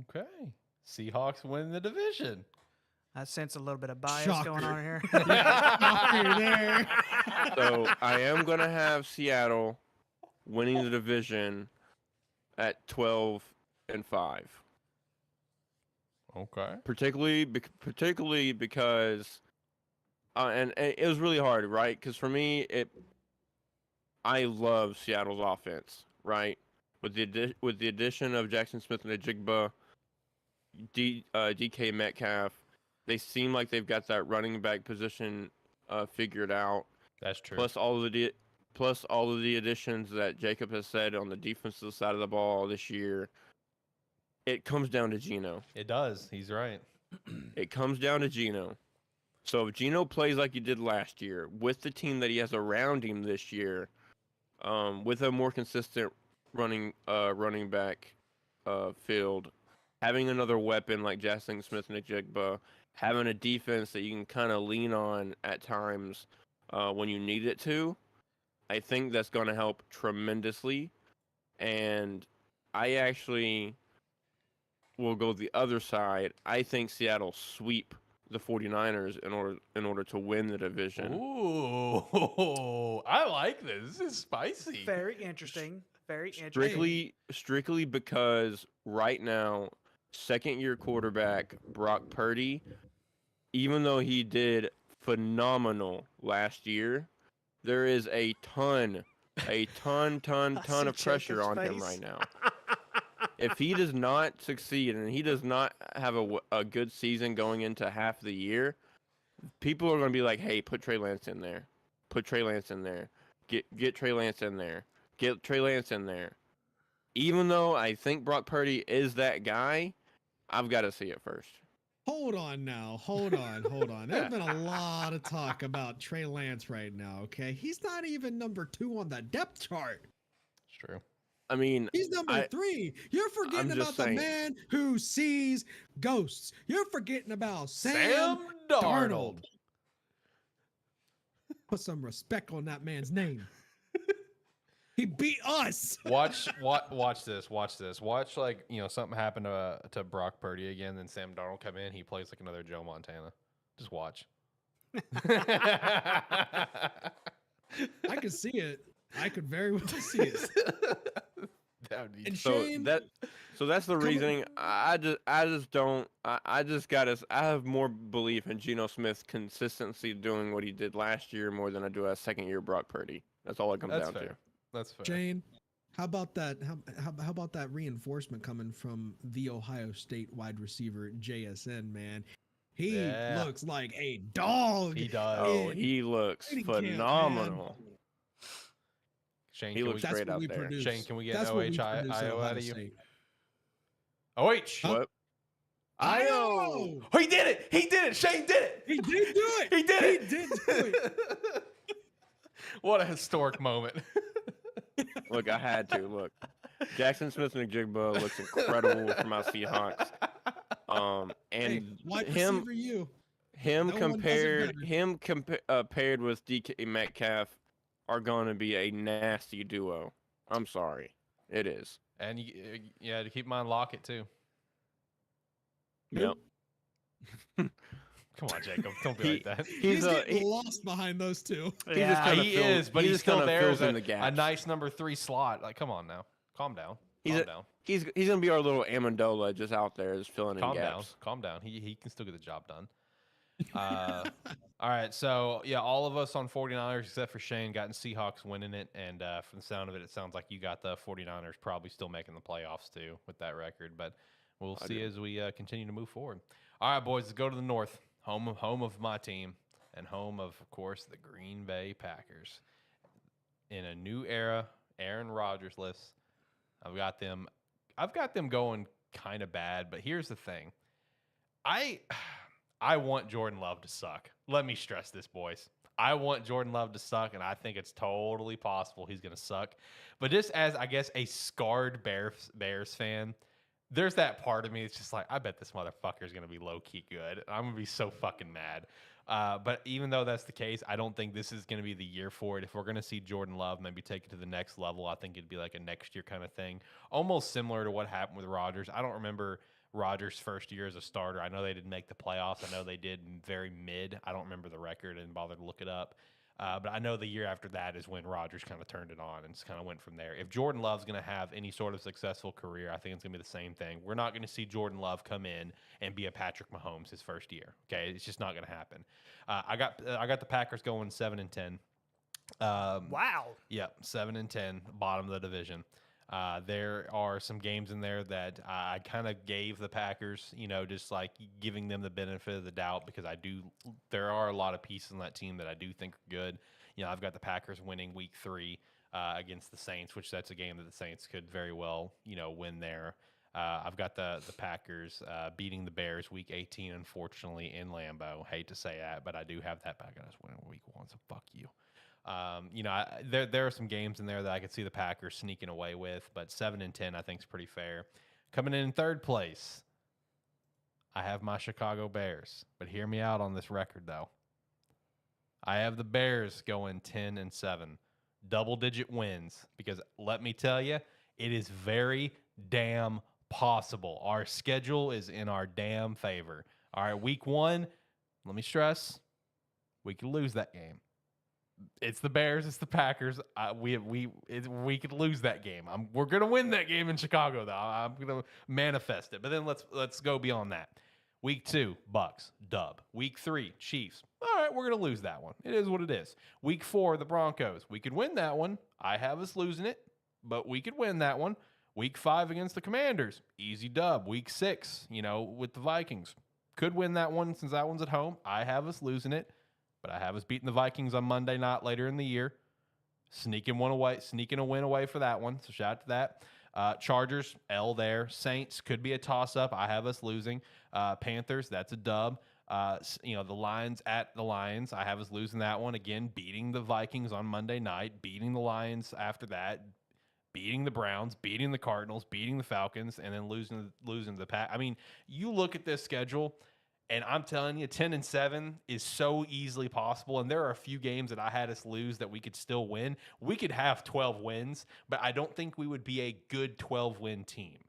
[SPEAKER 1] Okay. Seahawks win the division.
[SPEAKER 2] I sense a little bit of bias
[SPEAKER 3] Shocker.
[SPEAKER 2] going on here.
[SPEAKER 3] Shocker there.
[SPEAKER 5] So I am going to have Seattle winning the division at 12-5.
[SPEAKER 1] Okay.
[SPEAKER 5] Particularly because, and it was really hard, right? Because for me, I love Seattle's offense, right? With the addition of Jackson Smith and Ajigba, DK Metcalf, they seem like they've got that running back position figured out.
[SPEAKER 1] That's true.
[SPEAKER 5] Plus all of the additions that Jacob has said on the defensive side of the ball this year. It comes down to Geno.
[SPEAKER 1] It does. He's right.
[SPEAKER 5] It comes down to Geno. So if Geno plays like he did last year, with the team that he has around him this year, with a more consistent running back field, having another weapon like Jackson Smith and Ajigba, having a defense that you can kind of lean on at times when you need it to, I think that's going to help tremendously. And I actually will go the other side. I think Seattle sweep the 49ers in order to win the division.
[SPEAKER 1] Ooh, I like this. This is spicy.
[SPEAKER 2] Very interesting. Very interesting.
[SPEAKER 5] Strictly because right now, second-year quarterback Brock Purdy, even though he did phenomenal last year, there is a ton of pressure on him right now. If he does not succeed and he does not have a good season going into half the year, people are going to be like, hey, put Trey Lance in there. Put Trey Lance in there. Get Trey Lance in there. Get Trey Lance in there. Even though I think Brock Purdy is that guy, I've got to see it first.
[SPEAKER 3] Hold on now. Hold on. There's been a lot of talk about Trey Lance right now, okay? He's not even number 2 on the depth chart.
[SPEAKER 1] It's true.
[SPEAKER 5] I mean,
[SPEAKER 3] he's number 3. You're forgetting about the man who sees ghosts. You're forgetting about Sam Darnold. Put some respect on that man's name. He beat us.
[SPEAKER 1] Watch this. Watch like, something happen to Brock Purdy again, then Sam Darnold come in, he plays like another Joe Montana. Just watch.
[SPEAKER 3] I could see it. I could very well see it. And
[SPEAKER 5] so that's the reasoning. I have more belief in Geno Smith's consistency doing what he did last year more than I do a second-year Brock Purdy. That's all it comes down to.
[SPEAKER 1] That's fair.
[SPEAKER 3] Jane, how about that? How about that reinforcement coming from the Ohio State wide receiver JSN, man? He looks like a dog.
[SPEAKER 1] He does.
[SPEAKER 5] Oh, he looks phenomenal.
[SPEAKER 1] Shane,
[SPEAKER 5] He
[SPEAKER 1] can
[SPEAKER 5] looks
[SPEAKER 1] we,
[SPEAKER 3] That's
[SPEAKER 5] great
[SPEAKER 3] what
[SPEAKER 5] out
[SPEAKER 3] we
[SPEAKER 5] there.
[SPEAKER 3] produce.
[SPEAKER 1] Shane, can we get
[SPEAKER 3] That's what we
[SPEAKER 1] OHIO
[SPEAKER 3] produce at
[SPEAKER 1] out
[SPEAKER 3] Ohio
[SPEAKER 1] of you?
[SPEAKER 3] State.
[SPEAKER 1] OH.
[SPEAKER 5] What?
[SPEAKER 3] IO!
[SPEAKER 1] Oh, he did it. He did it. Shane did it.
[SPEAKER 3] He did do it.
[SPEAKER 1] He did it.
[SPEAKER 3] He did do it.
[SPEAKER 1] What a historic moment.
[SPEAKER 5] Look, I had to look. Jackson Smith-Njigba looks incredible for my Seahawks. And
[SPEAKER 3] Hey, wide
[SPEAKER 5] him
[SPEAKER 3] receiver, you.
[SPEAKER 5] him
[SPEAKER 3] No one does it better.
[SPEAKER 5] paired with DK Metcalf are going to be a nasty duo. I'm sorry, it is.
[SPEAKER 1] And yeah, to keep in mind Lockett too.
[SPEAKER 5] Yep.
[SPEAKER 1] Come on, Jacob. Don't be like that.
[SPEAKER 3] He's getting lost behind those two.
[SPEAKER 5] He just kinda
[SPEAKER 1] he
[SPEAKER 5] fills-
[SPEAKER 1] is, but
[SPEAKER 5] he
[SPEAKER 1] he's
[SPEAKER 5] just
[SPEAKER 1] still
[SPEAKER 5] kinda
[SPEAKER 1] there
[SPEAKER 5] fills
[SPEAKER 1] as
[SPEAKER 5] in
[SPEAKER 1] a,
[SPEAKER 5] the
[SPEAKER 1] a
[SPEAKER 5] gaps.
[SPEAKER 1] nice number 3 slot. Like, come on now. Calm down.
[SPEAKER 5] He's
[SPEAKER 1] Calm
[SPEAKER 5] a-
[SPEAKER 1] down.
[SPEAKER 5] He's gonna be our little Amendola just out there, just filling in
[SPEAKER 1] Calm down.
[SPEAKER 5] gaps.
[SPEAKER 1] Calm down. He can still get the job done. All right, so yeah, all of us on 49ers except for Shane got in Seahawks winning it, and from the sound of it, it sounds like you got the 49ers probably still making the playoffs too with that record, but we'll see as we continue to move forward. All right, boys, let's go to the north, home of my team, and home of course, the Green Bay Packers. In a new era, Aaron Rodgers-less, I've got them going kind of bad, but here's the thing. I want Jordan Love to suck. Let me stress this, boys. I want Jordan Love to suck, and I think it's totally possible he's going to suck. But just as, I guess, a scarred Bears fan, there's that part of me that's just like, I bet this motherfucker is going to be low-key good. I'm going to be so fucking mad. But even though that's the case, I don't think this is going to be the year for it. If we're going to see Jordan Love maybe take it to the next level, I think it'd be like a next year kind of thing. Almost similar to what happened with Rodgers. I don't remember Rodgers' first year as a starter. I know they didn't make the playoffs. I know they did very mid. I don't remember the record and bother to look it up. But I know the year after that is when Rodgers kind of turned it on and just kind of went from there. If Jordan Love's going to have any sort of successful career, I think it's going to be the same thing. We're not going to see Jordan Love come in and be a Patrick Mahomes his first year. Okay, it's just not going to happen. I got the Packers going 7-10.
[SPEAKER 2] Wow.
[SPEAKER 1] Yep, 7-10, bottom of the division. There are some games in there that I kind of gave the Packers, just like giving them the benefit of the doubt because there are a lot of pieces on that team that I do think are good. I've got the Packers winning week 3 against the Saints, which that's a game that the Saints could very well, win there. I've got the Packers beating the Bears week 18, unfortunately, in Lambeau. Hate to say that, but I do have that Packers winning week 1, so fuck you. There are some games in there that I could see the Packers sneaking away with, but 7-10 I think is pretty fair. Coming in third place, I have my Chicago Bears, but hear me out on this record though. I have the Bears going 10-7, double-digit wins, because let me tell you, it is very damn possible. Our schedule is in our damn favor. All right, week 1, let me stress, we could lose that game. It's the Bears. It's the Packers. We could lose that game. We're gonna win that game in Chicago, though. I'm gonna manifest it. But then let's go beyond that. Week 2, Bucks, dub. Week 3, Chiefs. All right, we're gonna lose that one. It is what it is. Week 4, the Broncos. We could win that one. I have us losing it, but we could win that one. Week 5 against the Commanders, easy dub. Week 6, with the Vikings, could win that one since that one's at home. I have us losing it. But I have us beating the Vikings on Monday night later in the year. Sneaking a win away for that one. So shout out to that. Chargers, L there. Saints could be a toss-up. I have us losing. Panthers, that's a dub. The Lions at the Lions. I have us losing that one. Again, beating the Vikings on Monday night. Beating the Lions after that. Beating the Browns. Beating the Cardinals. Beating the Falcons. And then losing to the Pack. I mean, you look at this schedule, and I'm telling you, 10-7 is so easily possible. And there are a few games that I had us lose that we could still win. We could have 12 wins, but I don't think we would be a good 12-win team.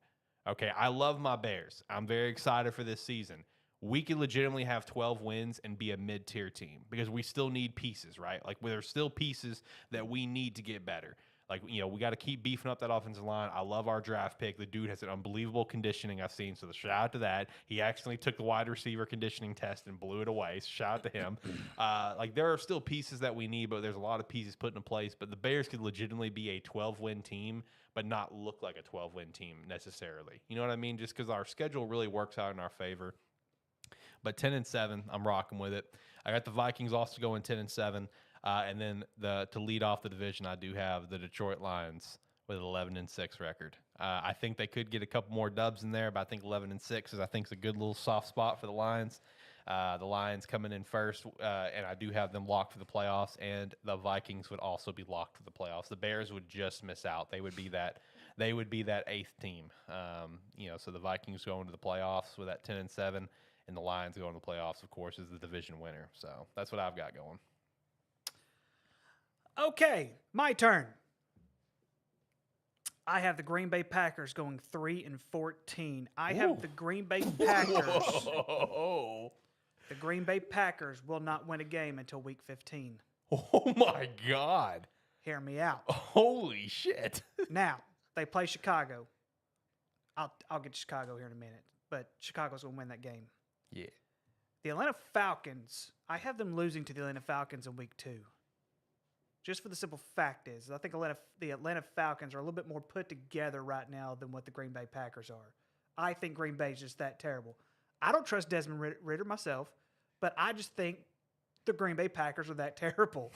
[SPEAKER 1] Okay, I love my Bears. I'm very excited for this season. We could legitimately have 12 wins and be a mid-tier team because we still need pieces, right? Like, there's still pieces that we need to get better. Like, we got to keep beefing up that offensive line. I love our draft pick. The dude has an unbelievable conditioning I've seen, so shout out to that. He actually took the wide receiver conditioning test and blew it away, so shout out to him. There are still pieces that we need, but there's a lot of pieces put into place. But the Bears could legitimately be a 12-win team, but not look like a 12-win team necessarily. You know what I mean? Just because our schedule really works out in our favor. But 10-7, I'm rocking with it. I got the Vikings also going 10-7. And then to lead off the division, I do have the Detroit Lions with an 11-6 record. I think they could get a couple more dubs in there, but I think 11-6 is a good little soft spot for the Lions. The Lions coming in first, and I do have them locked for the playoffs, and the Vikings would also be locked for the playoffs. The Bears would just miss out. They would be that 8th team. So the Vikings go into the playoffs with that 10-7, and the Lions go into the playoffs, of course, as the division winner. So that's what I've got going.
[SPEAKER 2] Okay, my turn. I have the Green Bay Packers going 3-14. I have the Green Bay Packers.
[SPEAKER 1] Whoa.
[SPEAKER 2] The Green Bay Packers will not win a game until week 15.
[SPEAKER 1] Oh my God.
[SPEAKER 2] Hear me out.
[SPEAKER 1] Holy shit.
[SPEAKER 2] Now, they play Chicago. I'll get to Chicago here in a minute, but Chicago's going to win that game.
[SPEAKER 1] Yeah.
[SPEAKER 2] The Atlanta Falcons, I have them losing to the Atlanta Falcons in week 2. Just for the simple fact is, I think the Atlanta Falcons are a little bit more put together right now than what the Green Bay Packers are. I think Green Bay is just that terrible. I don't trust Desmond Ridder myself, but I just think the Green Bay Packers are that terrible.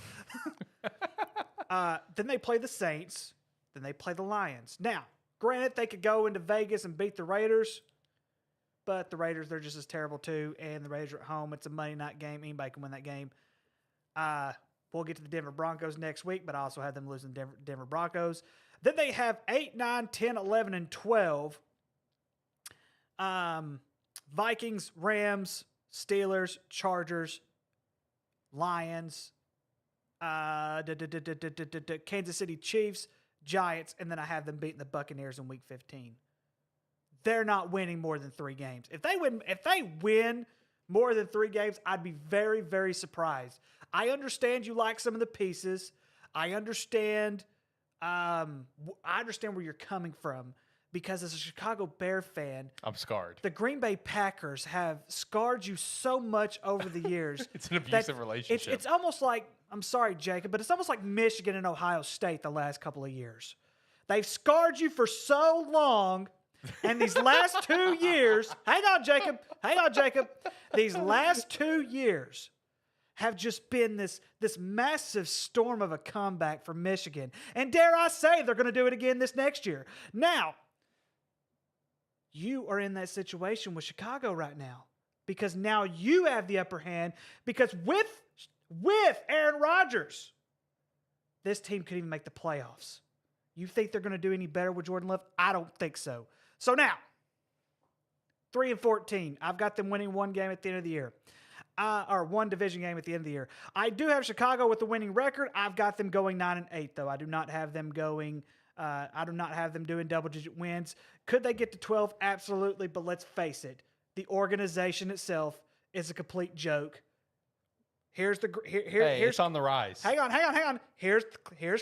[SPEAKER 2] Then they play the Saints. Then they play the Lions. Now, granted, they could go into Vegas and beat the Raiders, but the Raiders, they're just as terrible too, and the Raiders are at home. It's a Monday night game. Anybody can win that game. We'll get to the Denver Broncos next week, but I also have them losing Denver Broncos. Then they have 8, 9, 10, 11, and 12. Vikings, Rams, Steelers, Chargers, Lions, Kansas City Chiefs, Giants, and then I have them beating the Buccaneers in week 15. They're not winning more than 3 games. If they win more than 3 games, I'd be very, very surprised. I understand you like some of the pieces. I understand where you're coming from, because as a Chicago Bear fan,
[SPEAKER 1] I'm scarred.
[SPEAKER 2] The Green Bay Packers have scarred you so much over the years.
[SPEAKER 1] It's an abusive relationship.
[SPEAKER 2] It's almost like, I'm sorry, Jacob, but it's almost like Michigan and Ohio State the last couple of years. They've scarred you for so long. And these last 2 years, hang on, Jacob. These last 2 years have just been this massive storm of a comeback for Michigan. And dare I say, they're going to do it again this next year. Now, you are in that situation with Chicago right now, because now you have the upper hand, because with Aaron Rodgers, this team could even make the playoffs. You think they're going to do any better with Jordan Love? I don't think so. So now, 3-14. I've got them winning 1 game at the end of the year. Or 1 division game at the end of the year. I do have Chicago with the winning record. I've got them going 9-8, though. I do not have them going. I do not have them doing double-digit wins. Could they get to 12? Absolutely. But let's face it, the organization itself is a complete joke. Here's
[SPEAKER 1] it's on the rise.
[SPEAKER 2] Hang on. Here's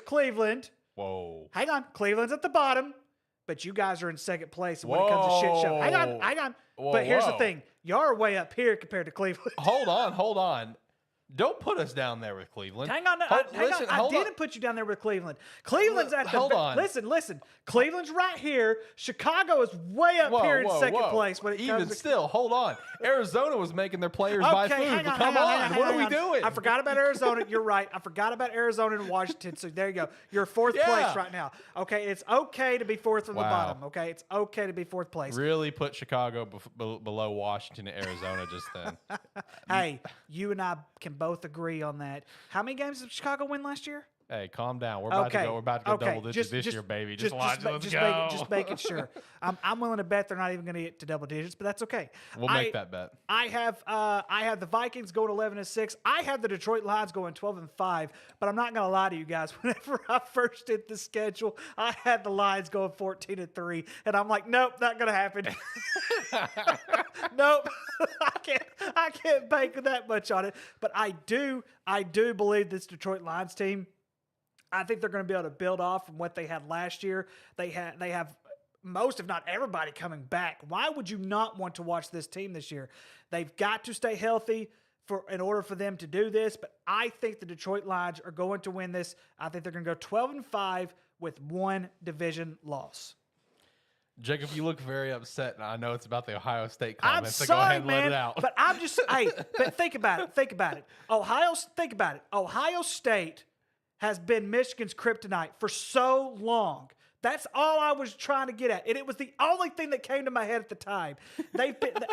[SPEAKER 2] Cleveland.
[SPEAKER 1] Whoa.
[SPEAKER 2] Hang on. Cleveland's at the bottom, but you guys are in second place when it comes to shit show. Hang on. But here's the thing. Y'all are way up here compared to Cleveland.
[SPEAKER 1] Hold on. Don't put us down there with Cleveland.
[SPEAKER 2] Hang on. I didn't put you down there with Cleveland. Cleveland's at the...
[SPEAKER 1] Hold on.
[SPEAKER 2] Listen. Cleveland's right here. Chicago is way up here in second place. When it
[SPEAKER 1] Even
[SPEAKER 2] comes to...
[SPEAKER 1] still, hold on. Arizona was making their players buy food. Come on. What are we doing?
[SPEAKER 2] I forgot about Arizona. You're right. I forgot about Arizona and Washington. So there you go. You're 4th place right now. Okay, it's okay to be 4th from the bottom. Okay, it's okay to be 4th place.
[SPEAKER 1] Really put Chicago below Washington and Arizona just then.
[SPEAKER 2] Hey, you and I can both agree on that. How many games did Chicago win last year?
[SPEAKER 1] Hey, calm down. We're about to go. We're about to go double digits this year, baby. Just go.
[SPEAKER 2] Just making sure. I'm willing to bet they're not even going to get to double digits, but that's okay.
[SPEAKER 1] We'll make that bet.
[SPEAKER 2] I have the Vikings going 11-6. I have the Detroit Lions going 12-5. But I'm not going to lie to you guys. Whenever I first did the schedule, I had the Lions going 14-3, and I'm like, nope, not going to happen. Nope, I can't bank that much on it. But I do believe this Detroit Lions team, I think they're going to be able to build off from what they had last year. They have most, if not everybody, coming back. Why would you not want to watch this team this year? They've got to stay healthy in order for them to do this. But I think the Detroit Lions are going to win this. I think they're going to go 12-5 with 1 division loss.
[SPEAKER 1] Jacob, you look very upset, and I know it's about the Ohio State
[SPEAKER 2] I'm
[SPEAKER 1] comments. So
[SPEAKER 2] sorry,
[SPEAKER 1] go ahead and
[SPEAKER 2] man,
[SPEAKER 1] let it out.
[SPEAKER 2] but I'm just but think about it. Think about it. Think about it. Ohio State has been Michigan's kryptonite for so long. That's all I was trying to get at. And it was the only thing that came to my head at the time.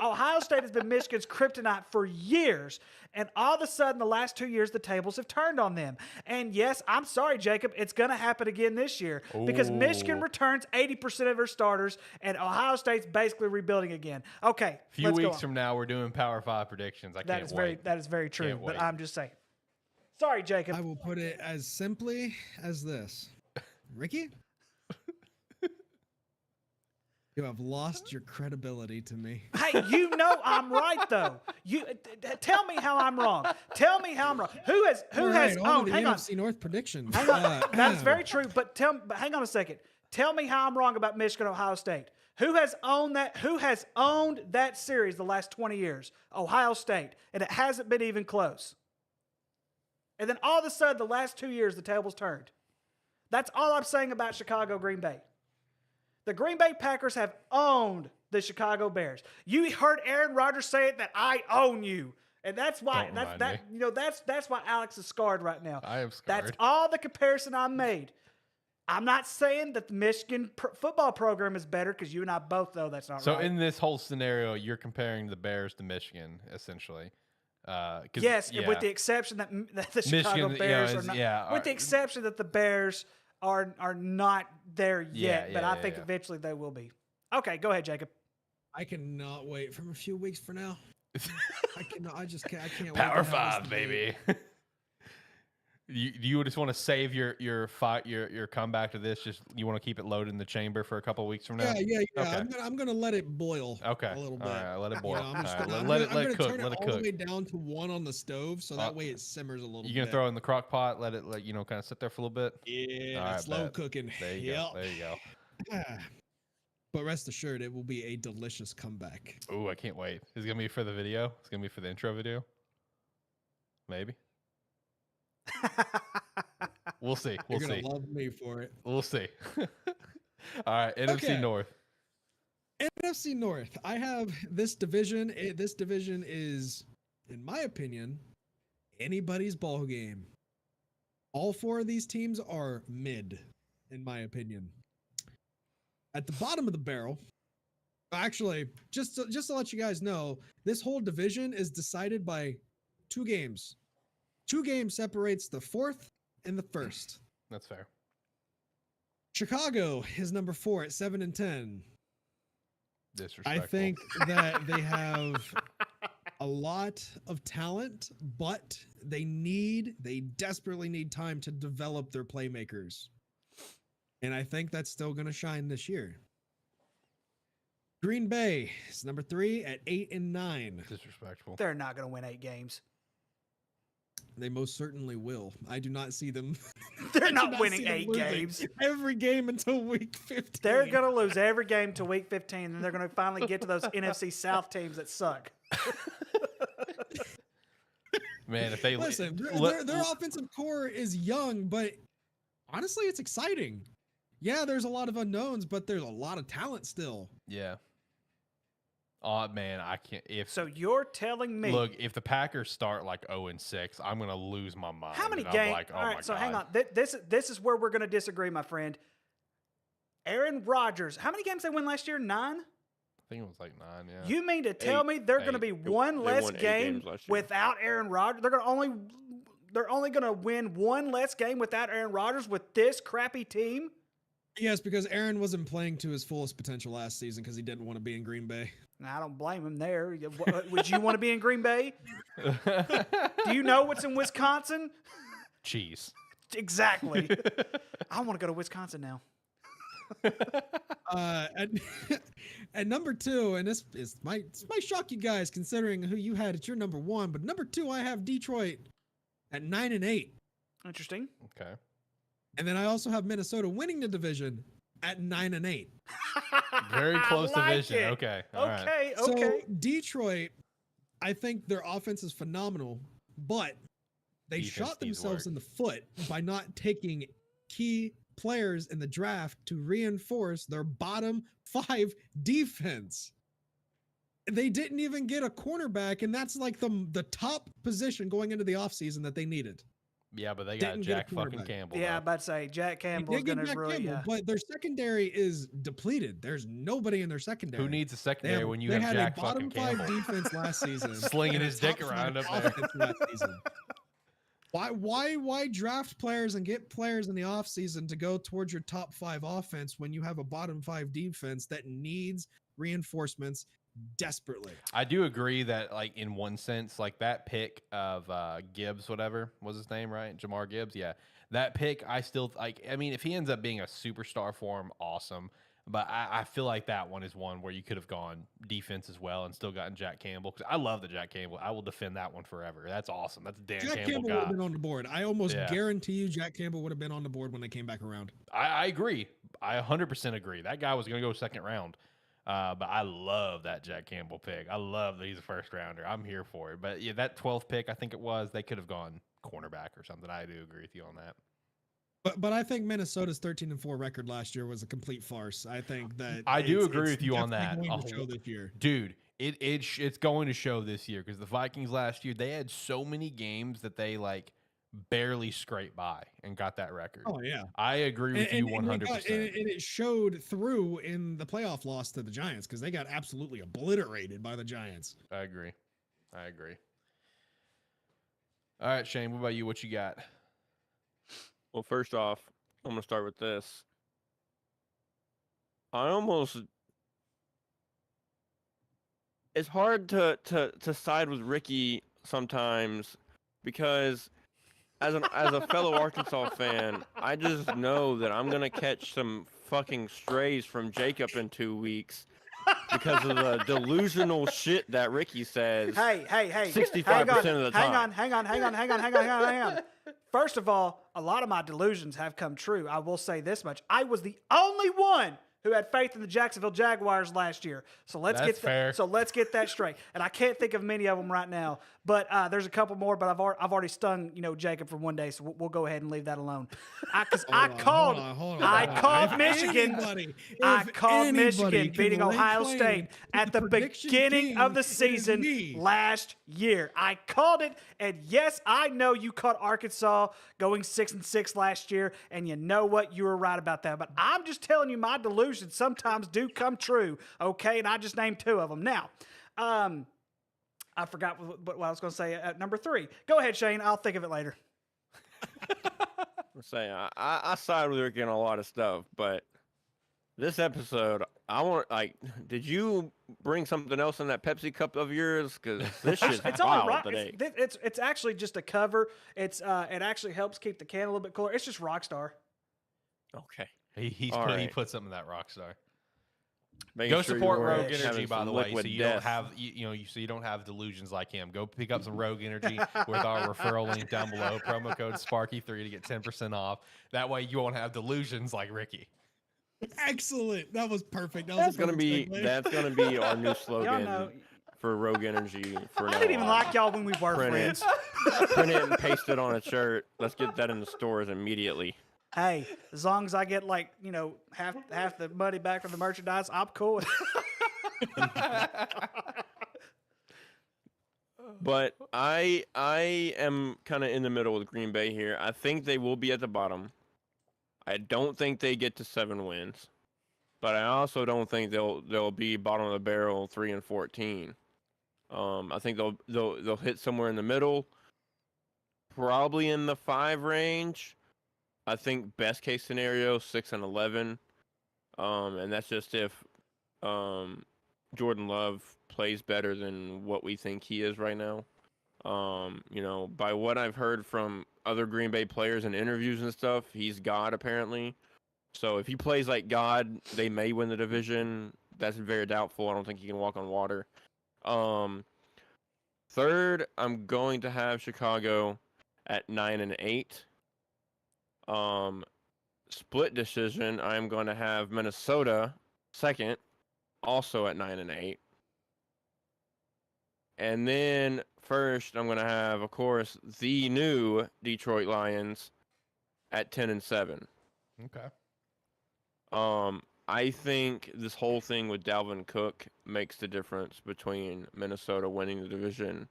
[SPEAKER 2] Ohio State has been Michigan's kryptonite for years. And all of a sudden, the last 2 years, the tables have turned on them. And yes, I'm sorry, Jacob, it's going to happen again this year because Michigan returns 80% of their starters and Ohio State's basically rebuilding again. Okay,
[SPEAKER 1] A few weeks from now, we're doing Power 5 predictions. I can't wait.
[SPEAKER 2] That is very true,
[SPEAKER 1] Can't
[SPEAKER 2] but
[SPEAKER 1] wait.
[SPEAKER 2] I'm just saying. Sorry, Jacob.
[SPEAKER 3] I will put it as simply as this. Ricky? You have lost your credibility to me.
[SPEAKER 2] Hey, you know I'm right though. Tell me how I'm wrong. Tell me how I'm wrong. Who has owned? Hang on.
[SPEAKER 3] NFC North predictions.
[SPEAKER 2] Hang on. That is very true. But hang on a second. Tell me how I'm wrong about Michigan, Ohio State. Who has owned that? Who has owned that series the last 20 years? Ohio State, and it hasn't been even close. And then all of a sudden, the last 2 years, the tables turned. That's all I'm saying about Chicago, Green Bay. The Green Bay Packers have owned the Chicago Bears. You heard Aaron Rodgers say it that I own you. And that's why that's why Alex is scarred right now.
[SPEAKER 1] I am scarred.
[SPEAKER 2] That's all the comparison I made. I'm not saying that the Michigan football program is better because you and I both know that's not right.
[SPEAKER 1] So in this whole scenario, you're comparing the Bears to Michigan, essentially.
[SPEAKER 2] Yes, with the exception that the Chicago Bears are not. With the exception that the Bears are not there yet, but I think eventually they will be. Okay, go ahead, Jacob.
[SPEAKER 3] I cannot wait from a few weeks for now. I can't
[SPEAKER 1] Power
[SPEAKER 3] wait.
[SPEAKER 1] 5, baby. You just want to save your comeback to this? Just you want to keep it loaded in the chamber for a couple weeks from now?
[SPEAKER 3] Yeah.
[SPEAKER 1] Okay.
[SPEAKER 3] I'm gonna let it boil.
[SPEAKER 1] Okay.
[SPEAKER 3] A little bit.
[SPEAKER 1] All right, let it boil.
[SPEAKER 3] I'm just gonna,
[SPEAKER 1] let it cook.
[SPEAKER 3] Turn
[SPEAKER 1] Let it
[SPEAKER 3] all
[SPEAKER 1] cook.
[SPEAKER 3] the way down to 1 on the stove, so that way it simmers a little.
[SPEAKER 1] You gonna throw it in the crock pot? Let it kind of sit there for a little bit.
[SPEAKER 3] Yeah,
[SPEAKER 1] all right,
[SPEAKER 3] slow cooking.
[SPEAKER 1] There you go. There you go.
[SPEAKER 3] But rest assured, it will be a delicious comeback.
[SPEAKER 1] Ooh, I can't wait. Is it gonna be for the video? It's gonna be for the intro video. Maybe. We'll see.
[SPEAKER 3] You're gonna love me for it.
[SPEAKER 1] We'll see. All right, NFC North.
[SPEAKER 3] NFC North. I have this division. This division is, in my opinion, anybody's ball game. All 4 of these teams are mid, in my opinion. At the bottom of the barrel, actually, just to let you guys know, this whole division is decided by 2 games. 2 games separates the 4th and the 1st.
[SPEAKER 1] That's fair.
[SPEAKER 3] Chicago is number 4 at 7-10.
[SPEAKER 1] Disrespectful.
[SPEAKER 3] I think that they have a lot of talent, but they desperately need time to develop their playmakers. And I think that's still going to shine this year. Green Bay is number 3 at 8-9.
[SPEAKER 1] Disrespectful.
[SPEAKER 2] They're not going to win 8 games.
[SPEAKER 3] They most certainly will. I do not see them.
[SPEAKER 2] They're not winning 8 games.
[SPEAKER 3] Every game until week 15.
[SPEAKER 2] They're going to lose every game to week 15, and they're going to finally get to those NFC South teams that suck.
[SPEAKER 3] Man, if they listen, their offensive core is young, but honestly, it's exciting. Yeah, there's a lot of unknowns, but there's a lot of talent still.
[SPEAKER 1] Yeah. Oh man, I can't.
[SPEAKER 2] So you're telling me?
[SPEAKER 1] Look, if the Packers start like 0-6, I'm gonna lose my mind.
[SPEAKER 2] How many games?
[SPEAKER 1] Like,
[SPEAKER 2] all right, so hang on. This is where we're gonna disagree, my friend. Aaron Rodgers. How many games they win last year? 9.
[SPEAKER 1] I think it was like 9. Yeah.
[SPEAKER 2] You mean to tell me they're gonna be one less game without Aaron Rodgers? They're only gonna win one less game without Aaron Rodgers with this crappy team?
[SPEAKER 3] Yes, because Aaron wasn't playing to his fullest potential last season because he didn't want to be in Green Bay.
[SPEAKER 2] I don't blame him there. Would you want to be in Green Bay? Do you know what's in Wisconsin?
[SPEAKER 1] Cheese.
[SPEAKER 2] Exactly. I want to go to Wisconsin now.
[SPEAKER 3] At number 2, and this might shock you guys considering who you had at your number 1, but number 2 I have Detroit at 9-8.
[SPEAKER 2] Interesting.
[SPEAKER 1] Okay.
[SPEAKER 3] And then I also have Minnesota winning the division at 9-8.
[SPEAKER 1] Very close division.
[SPEAKER 2] It.
[SPEAKER 1] Okay.
[SPEAKER 2] Okay.
[SPEAKER 3] So Detroit, I think their offense is phenomenal, but they shot themselves in the foot by not taking key players in the draft to reinforce their bottom 5 defense. They didn't even get a cornerback, and that's like the top position going into the offseason that they needed.
[SPEAKER 1] Yeah, but they got
[SPEAKER 3] Didn't get a
[SPEAKER 1] Jack fucking
[SPEAKER 3] cornerback.
[SPEAKER 1] Campbell.
[SPEAKER 2] Yeah,
[SPEAKER 1] though.
[SPEAKER 2] I'm about to say Jack
[SPEAKER 3] They
[SPEAKER 2] Campbell's
[SPEAKER 3] did get
[SPEAKER 2] going to
[SPEAKER 3] Jack
[SPEAKER 2] really.
[SPEAKER 3] Campbell, but their secondary is depleted. There's nobody in their secondary.
[SPEAKER 1] Who needs a secondary when you
[SPEAKER 3] they
[SPEAKER 1] have
[SPEAKER 3] had
[SPEAKER 1] Jack
[SPEAKER 3] a bottom
[SPEAKER 1] fucking
[SPEAKER 3] 5
[SPEAKER 1] Campbell
[SPEAKER 3] defense last season,
[SPEAKER 1] slinging
[SPEAKER 3] and
[SPEAKER 1] his
[SPEAKER 3] a
[SPEAKER 1] dick
[SPEAKER 3] top
[SPEAKER 1] around
[SPEAKER 3] 5
[SPEAKER 1] up there?
[SPEAKER 3] offense last season. Why draft players and get players in the offseason to go towards your top 5 offense when you have a bottom 5 defense that needs reinforcements desperately?
[SPEAKER 1] I do agree that, like, in one sense, like that pick of Gibbs, whatever was his name, right? Jamar Gibbs. Yeah. That pick, I still like. I mean, if he ends up being a superstar for him, awesome. But I feel like that one is one where you could have gone defense as well and still gotten Jack Campbell, because I love the Jack Campbell. I will defend that one forever. That's awesome. That's a Dan
[SPEAKER 3] Jack
[SPEAKER 1] Campbell
[SPEAKER 3] Campbell would
[SPEAKER 1] guy.
[SPEAKER 3] have been on the board. I almost
[SPEAKER 1] Yeah.
[SPEAKER 3] guarantee you Jack Campbell would have been on the board when they came back around.
[SPEAKER 1] I agree. I 100% agree. That guy was going to go second round. But I love that Jack Campbell pick. I love that he's a first rounder. I'm here for it. But yeah, that 12th pick, I think it was, they could have gone cornerback or something. I do agree with you on that.
[SPEAKER 3] But I think Minnesota's 13-4 record last year was a complete farce. I think that
[SPEAKER 1] I do agree
[SPEAKER 3] it's
[SPEAKER 1] with you on
[SPEAKER 3] definitely
[SPEAKER 1] that.
[SPEAKER 3] going to show this year.
[SPEAKER 1] Dude, it's going to show this year, because the Vikings last year, they had so many games that they like barely scraped by and got that record.
[SPEAKER 3] Oh yeah,
[SPEAKER 1] I agree with you 100%.
[SPEAKER 3] And it showed through in the playoff loss to the Giants, because they got absolutely obliterated by the Giants.
[SPEAKER 1] I agree. All right, Shane, what about you? What you got?
[SPEAKER 5] Well, first off, I'm going to start with this. It's hard to side with Ricky sometimes, because as a fellow Arkansas fan, I just know that I'm going to catch some fucking strays from Jacob in 2 weeks because of the delusional shit that Ricky says.
[SPEAKER 2] Hey.
[SPEAKER 5] 65% of the time.
[SPEAKER 2] Hang on. First of all, a lot of my delusions have come true. I will say this much. I was the only one who had faith in the Jacksonville Jaguars last year. So let's
[SPEAKER 1] That's fair.
[SPEAKER 2] let's get that straight. And I can't think of many of them right now, but there's a couple more. But I've already stung Jacob for one day, so we'll go ahead and leave that alone. I called Michigan. I called Michigan beating Ohio State at the beginning of the season last year. I called it, and yes, I know you caught Arkansas going 6-6 last year, and you know what? You were right about that. But I'm just telling you, my delusions sometimes do come true, okay? And I just named 2 of them. Now, I forgot what I was going to say at number 3. Go ahead, Shane. I'll think of it later.
[SPEAKER 5] I side with Ricky on a lot of stuff, but this episode, did you bring something else in that Pepsi cup of yours? Because this shit's wild today.
[SPEAKER 2] It's actually just a cover. It actually helps keep the can a little bit cooler. It's just Rockstar.
[SPEAKER 5] Okay.
[SPEAKER 1] He put something in that Rockstar.
[SPEAKER 5] Making
[SPEAKER 1] Go
[SPEAKER 5] sure
[SPEAKER 1] support
[SPEAKER 5] you're
[SPEAKER 1] Rogue
[SPEAKER 5] having
[SPEAKER 1] Energy, by
[SPEAKER 5] some
[SPEAKER 1] the way,
[SPEAKER 5] liquid
[SPEAKER 1] so you
[SPEAKER 5] death.
[SPEAKER 1] don't have so you don't have delusions like him. Go pick up some Rogue Energy with our referral link down below. Promo code Sparky3 to get 10% off. That way you won't have delusions like Ricky.
[SPEAKER 3] Excellent. That was perfect.
[SPEAKER 5] That's gonna be our new slogan for Rogue Energy. I
[SPEAKER 2] didn't even like y'all when we were friends.
[SPEAKER 5] Print it and paste it on a shirt. Let's get that in the stores immediately.
[SPEAKER 2] Hey, as long as I get half the money back from the merchandise, I'm cool.
[SPEAKER 5] But I am kind of in the middle with Green Bay here. I think they will be at the bottom. I don't think they get to 7 wins, but I also don't think they'll be bottom of the barrel 3-14. I think they'll hit somewhere in the middle, probably in the 5 range. I think best case scenario 6-11, and that's just if Jordan Love plays better than what we think he is right now. By what I've heard from other Green Bay players and interviews and stuff, he's God apparently. So if he plays like God, they may win the division. That's very doubtful. I don't think he can walk on water. Third, I'm going to have Chicago at 9-8. Split decision, I'm going to have Minnesota second, also at 9-8. And then first, I'm going to have, of course, the new Detroit Lions at 10-7.
[SPEAKER 1] Okay.
[SPEAKER 5] I think this whole thing with Dalvin Cook makes the difference between Minnesota winning the division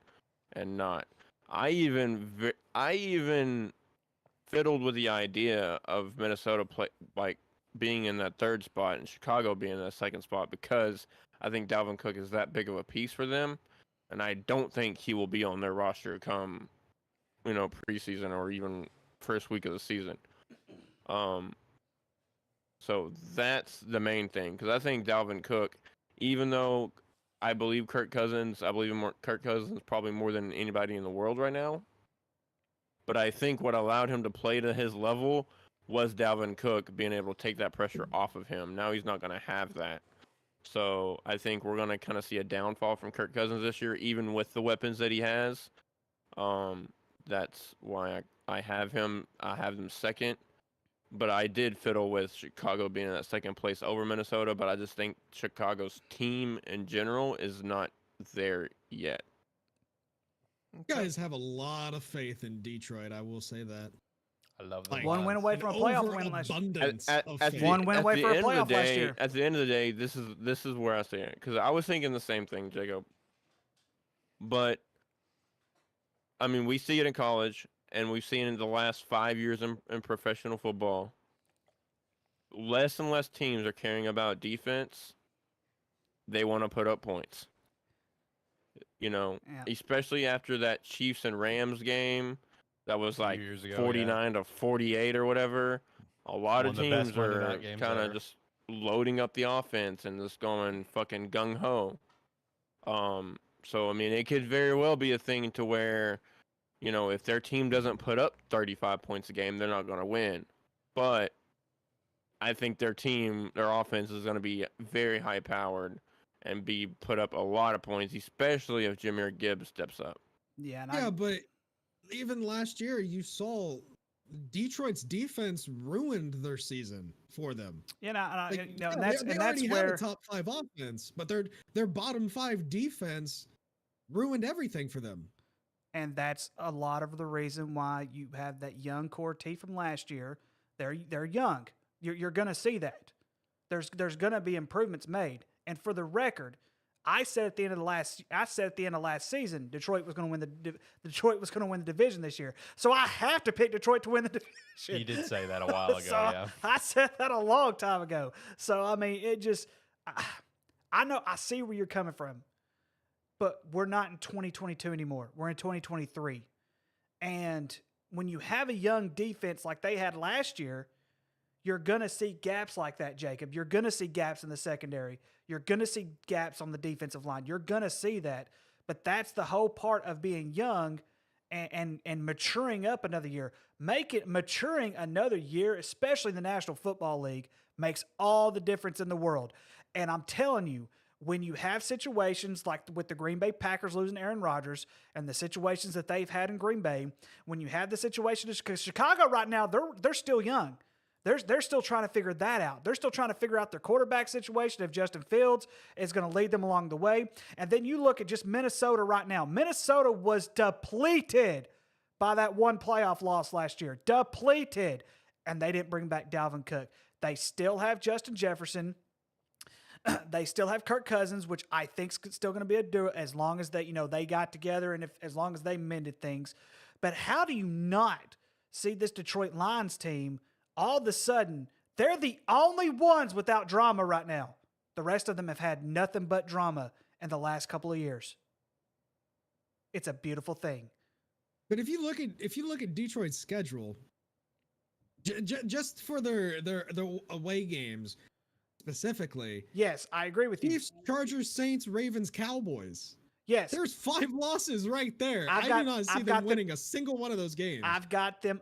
[SPEAKER 5] and not. I even fiddled with the idea of Minnesota being in that third spot and Chicago being in that second spot because I think Dalvin Cook is that big of a piece for them, and I don't think he will be on their roster come, preseason or even first week of the season. So that's the main thing because I think Dalvin Cook, even though I believe Kirk Cousins, Kirk Cousins probably more than anybody in the world right now. But I think what allowed him to play to his level was Dalvin Cook being able to take that pressure off of him. Now he's not going to have that. So I think we're going to kind of see a downfall from Kirk Cousins this year, even with the weapons that he has. That's why I have him. I have them second. But I did fiddle with Chicago being in that second place over Minnesota. But I just think Chicago's team in general is not there yet.
[SPEAKER 3] You guys have a lot of faith in Detroit. I will say that.
[SPEAKER 1] I love them.
[SPEAKER 2] One win away from a playoff win last year. One win away for a playoff last year.
[SPEAKER 5] At the end of the day, this is where I stand because I was thinking the same thing, Jacob. But I mean, we see it in college, and we've seen it in the last 5 years in professional football. Less and less teams are caring about defense. They want to put up points. Especially after that Chiefs and Rams game that was like 49 to 48 or whatever. A lot of teams are kind of just loading up the offense and just going fucking gung-ho. So, I mean, it could very well be a thing to where, if their team doesn't put up 35 points a game, they're not going to win. But I think their offense is going to be very high-powered and put up a lot of points, especially if Jahmyr Gibbs steps up.
[SPEAKER 3] Yeah, but even last year, you saw Detroit's defense ruined their season for them.
[SPEAKER 2] They
[SPEAKER 3] already
[SPEAKER 2] where
[SPEAKER 3] had a top 5 offense, but their bottom 5 defense ruined everything for them.
[SPEAKER 2] And that's a lot of the reason why you have that young core T from last year. They're young. You're going to see that. There's going to be improvements made. And for the record, I said at the end of last season, Detroit was going to win the division this year. So I have to pick Detroit to win the division.
[SPEAKER 1] You did say that a while ago, yeah.
[SPEAKER 2] I said that a long time ago. So I mean, I know I see where you're coming from, but we're not in 2022 anymore. We're in 2023, and when you have a young defense like they had last year, you're going to see gaps like that, Jacob. You're going to see gaps in the secondary. You're going to see gaps on the defensive line. You're going to see that. But that's the whole part of being young and maturing up another year. Maturing another year, especially in the National Football League, makes all the difference in the world. And I'm telling you, when you have situations like with the Green Bay Packers losing Aaron Rodgers and the situations that they've had in Green Bay, when you have the situation, because Chicago right now, they're still young. They're still trying to figure that out. They're still trying to figure out their quarterback situation if Justin Fields is going to lead them along the way. And then you look at just Minnesota right now. Minnesota was depleted by that one playoff loss last year. Depleted. And they didn't bring back Dalvin Cook. They still have Justin Jefferson. They still have Kirk Cousins, which I think is still going to be a duo as long as they got together and as long as they mended things. But how do you not see this Detroit Lions team all of a sudden? They're the only ones without drama right now. The rest of them have had nothing but drama in the last couple of years. It's a beautiful thing.
[SPEAKER 3] But if you look at Detroit's schedule, just for their away games specifically,
[SPEAKER 2] yes, I agree with you.
[SPEAKER 3] Chiefs, Chargers, Saints, Ravens, Cowboys.
[SPEAKER 2] Yes,
[SPEAKER 3] there's 5 losses right there. I do not see them winning a single one of those games.
[SPEAKER 2] I've got them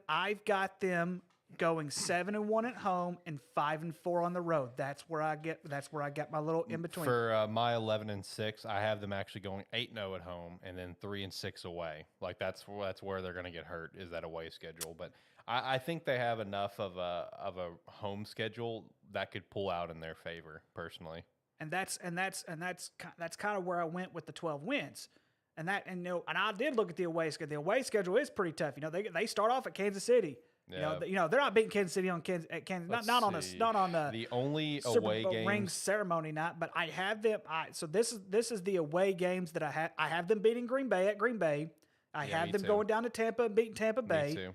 [SPEAKER 2] going 7-1 at home and 5-4 on the road. That's where I got my little in between.
[SPEAKER 1] For my 11-6, I have them actually going 8-0 at home and then 3-6 away. Like that's where they're going to get hurt, is that away schedule. But I think they have enough of a home schedule that could pull out in their favor, personally.
[SPEAKER 2] And that's kind of where I went with the 12 wins. And I did look at the away schedule. The away schedule is pretty tough. They start off at Kansas City.
[SPEAKER 1] Yeah.
[SPEAKER 2] They're not beating Kansas City on Kansas.
[SPEAKER 1] Let's
[SPEAKER 2] Not on
[SPEAKER 1] see.
[SPEAKER 2] the
[SPEAKER 1] only
[SPEAKER 2] Super
[SPEAKER 1] away
[SPEAKER 2] Bowl
[SPEAKER 1] games.
[SPEAKER 2] rings ceremony night, but I have them. So this is the away games that I have. I have them beating Green Bay at Green Bay. I
[SPEAKER 1] Yeah,
[SPEAKER 2] have
[SPEAKER 1] me
[SPEAKER 2] them
[SPEAKER 1] too.
[SPEAKER 2] going down to Tampa and beating Tampa
[SPEAKER 1] Me
[SPEAKER 2] Bay.
[SPEAKER 1] too.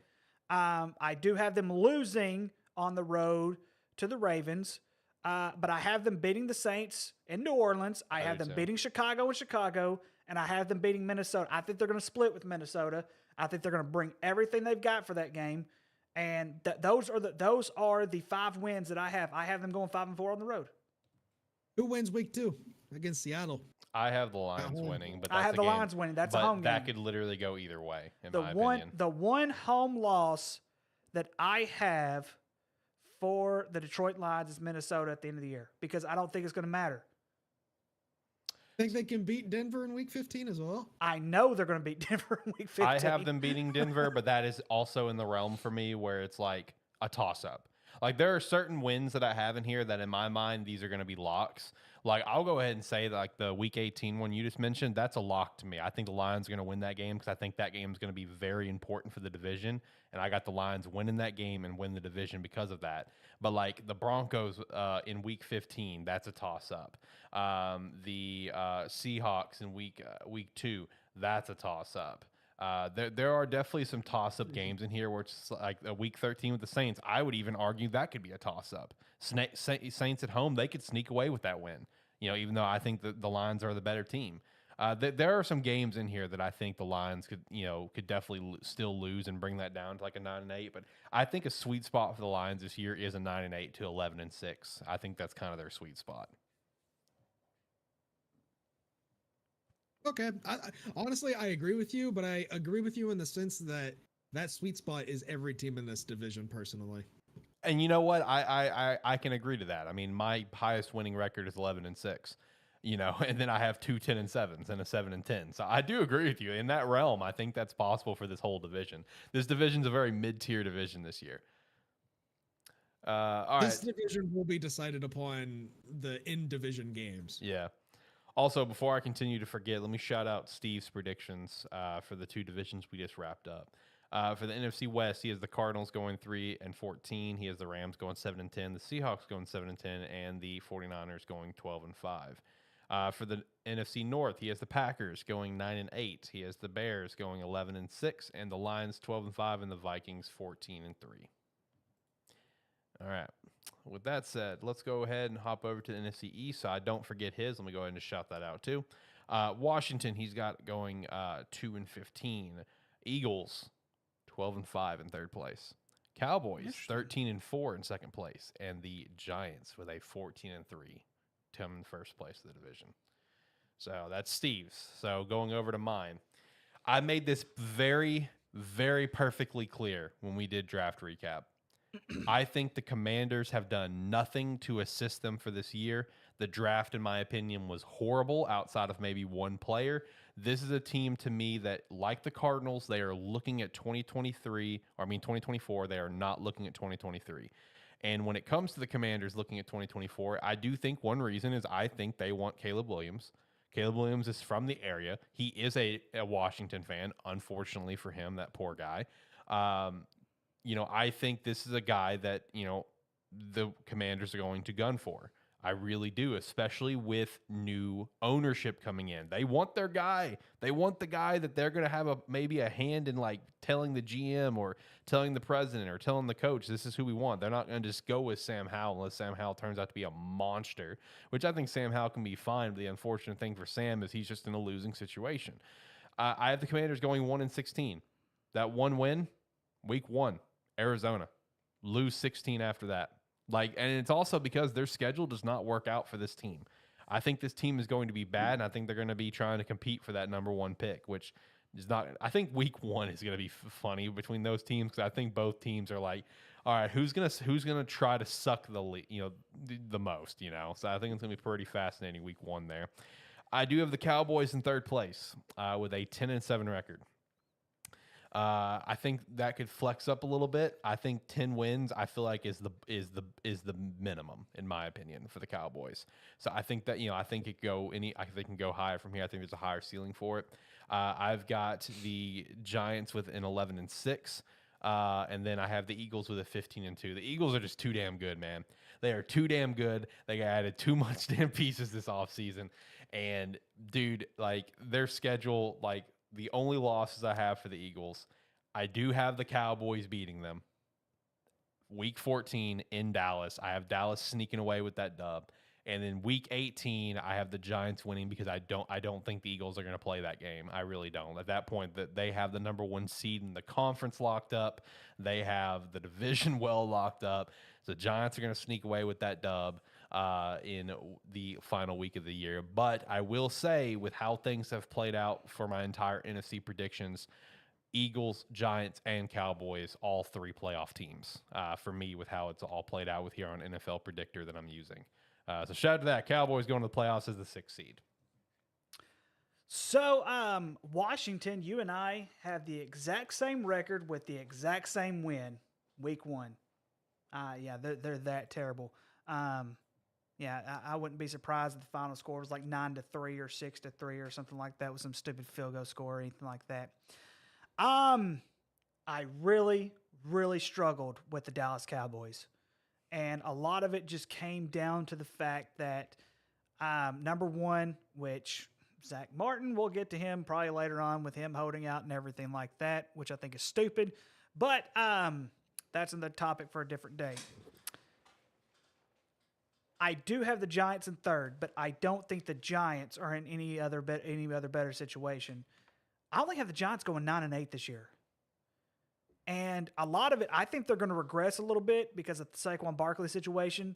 [SPEAKER 2] I do have them losing on the road to the Ravens, but I have them beating the Saints in New Orleans. I have
[SPEAKER 1] do
[SPEAKER 2] them
[SPEAKER 1] too.
[SPEAKER 2] beating Chicago in Chicago, and I have them beating Minnesota. I think they're going to split with Minnesota. I think they're going to bring everything they've got for that game, and those are the 5 wins that I have. I have them going 5-4 on the road.
[SPEAKER 3] Who wins week 2 against Seattle?
[SPEAKER 1] I have the Lions
[SPEAKER 3] home.
[SPEAKER 1] winning, but
[SPEAKER 2] I
[SPEAKER 1] that's
[SPEAKER 2] have
[SPEAKER 1] a
[SPEAKER 2] the
[SPEAKER 1] game-
[SPEAKER 2] Lions winning. That's a
[SPEAKER 1] but
[SPEAKER 2] home
[SPEAKER 1] that
[SPEAKER 2] game.
[SPEAKER 1] could literally go either way, in my opinion.
[SPEAKER 2] The one home loss that I have for the Detroit Lions is Minnesota at the end of the year, because I don't think it's going to matter.
[SPEAKER 3] Think they can beat Denver in week 15 as well?
[SPEAKER 2] I know they're going to beat Denver in week 15.
[SPEAKER 1] I have them beating Denver, but that is also in the realm for me where it's like a toss-up. Like, there are certain wins that I have in here that in my mind, these are going to be locks. Like, I'll go ahead and say that, like, the week 18 one you just mentioned, that's a lock to me. I think the Lions are going to win that game because I think that game is going to be very important for the division. And I got the Lions winning that game and win the division because of that. But, like, the Broncos in week 15, that's a toss-up. The Seahawks in week 2, that's a toss-up. There are definitely some toss-up games in here where it's like a week 13 with the Saints. I would even argue that could be a toss-up. Saints at home, they could sneak away with that win. Even though I think that the Lions are the better team. There are some games in here that I think the Lions could definitely still lose and bring that down to like a 9-8. But I think a sweet spot for the Lions this year is a 9-8 to 11-6. I think that's kind of their sweet spot.
[SPEAKER 3] Okay. Honestly, I agree with you, but I agree with you in the sense that sweet spot is every team in this division personally.
[SPEAKER 1] And you know what? I can agree to that. I mean, my highest winning record is 11-6, and then I have 2 10-7s and a 7-10. So I do agree with you in that realm. I think that's possible for this whole division. This division's a very mid-tier division this year. All
[SPEAKER 3] This
[SPEAKER 1] right.
[SPEAKER 3] division will be decided upon the in-division games.
[SPEAKER 1] Yeah. Also, before I continue to forget, let me shout out Steve's predictions for the 2 divisions we just wrapped up. For the NFC West, he has the Cardinals going 3-14. He has the Rams going 7-10, the Seahawks going 7-10, and the 49ers going 12-5. For the NFC North, he has the Packers going 9-8. He has the Bears going 11-6, and the Lions 12-5, and the Vikings 14-3. All right. With that said, let's go ahead and hop over to the NFC East side. Don't forget his. Let me go ahead and just shout that out too. Washington, he's got going 2-15. Eagles 12-5 in third place. Cowboys 13-4 in second place, and the Giants with a 14-3 come in first place of the division. So that's Steve's. So going over to mine, I made this very, very perfectly clear when we did draft recap. I think the Commanders have done nothing to assist them for this year. The draft, in my opinion, was horrible outside of maybe one player. This is a team to me that, like the Cardinals, they are looking at 2024. They are not looking at 2023. And when it comes to the Commanders looking at 2024, I do think one reason is I think they want Caleb Williams. Caleb Williams is from the area. He is a Washington fan, unfortunately for him, that poor guy. I think this is a guy that, the Commanders are going to gun for. I really do, especially with new ownership coming in. They want their guy. They want the guy that they're going to have maybe a hand in, like telling the GM or telling the president or telling the coach, this is who we want. They're not going to just go with Sam Howell unless Sam Howell turns out to be a monster, which I think Sam Howell can be fine. But the unfortunate thing for Sam is he's just in a losing situation. I have the Commanders going 1-16. That one win, week 1, Arizona. Lose 16 after that. And it's also because their schedule does not work out for this team. I think this team is going to be bad, and I think they're going to be trying to compete for that number 1 pick, which is not. I think week 1 is going to be funny between those teams because I think both teams are like, all right, who's gonna try to suck the most, So I think it's going to be pretty fascinating week 1 there. I do have the Cowboys in third place with a 10-7 record. I think that could flex up a little bit. I think 10 wins, I feel like is the minimum in my opinion for the Cowboys. So I think that I think they can go higher from here. I think there's a higher ceiling for it. I've got the Giants with an 11-6. And then I have the Eagles with a 15-2. The Eagles are just too damn good, man. They are too damn good. They added too much damn pieces this offseason. And, dude, like, their schedule, like, the only losses I have for the Eagles, I do have the Cowboys beating them. Week 14 in Dallas. I have Dallas sneaking away with that dub. And then week 18, I have the Giants winning because I don't think the Eagles are going to play that game. I really don't. At that point, that they have the number 1 seed in the conference locked up. They have the division well locked up. So the Giants are going to sneak away with that dub in the final week of the year. But I will say, with how things have played out for my entire NFC predictions, Eagles, Giants, and Cowboys, all 3 playoff teams for me with how it's all played out with here on NFL Predictor that I'm using. So shout out to that. Cowboys going to the playoffs as the 6th seed.
[SPEAKER 2] So, Washington, you and I have the exact same record with the exact same win, week 1. Yeah, they're that terrible. Yeah, I wouldn't be surprised if the final score was like 9-3 or 6-3 or something like that with some stupid field goal score or anything like that. I really, really struggled with the Dallas Cowboys. And a lot of it just came down to the fact that, number 1, which Zach Martin, we'll get to him probably later on with him holding out and everything like that, which I think is stupid. But that's another topic for a different day. I do have the Giants in 3rd, but I don't think the Giants are in any other better situation. I only have the Giants going 9-8 this year. And a lot of it, I think they're going to regress a little bit because of the Saquon Barkley situation.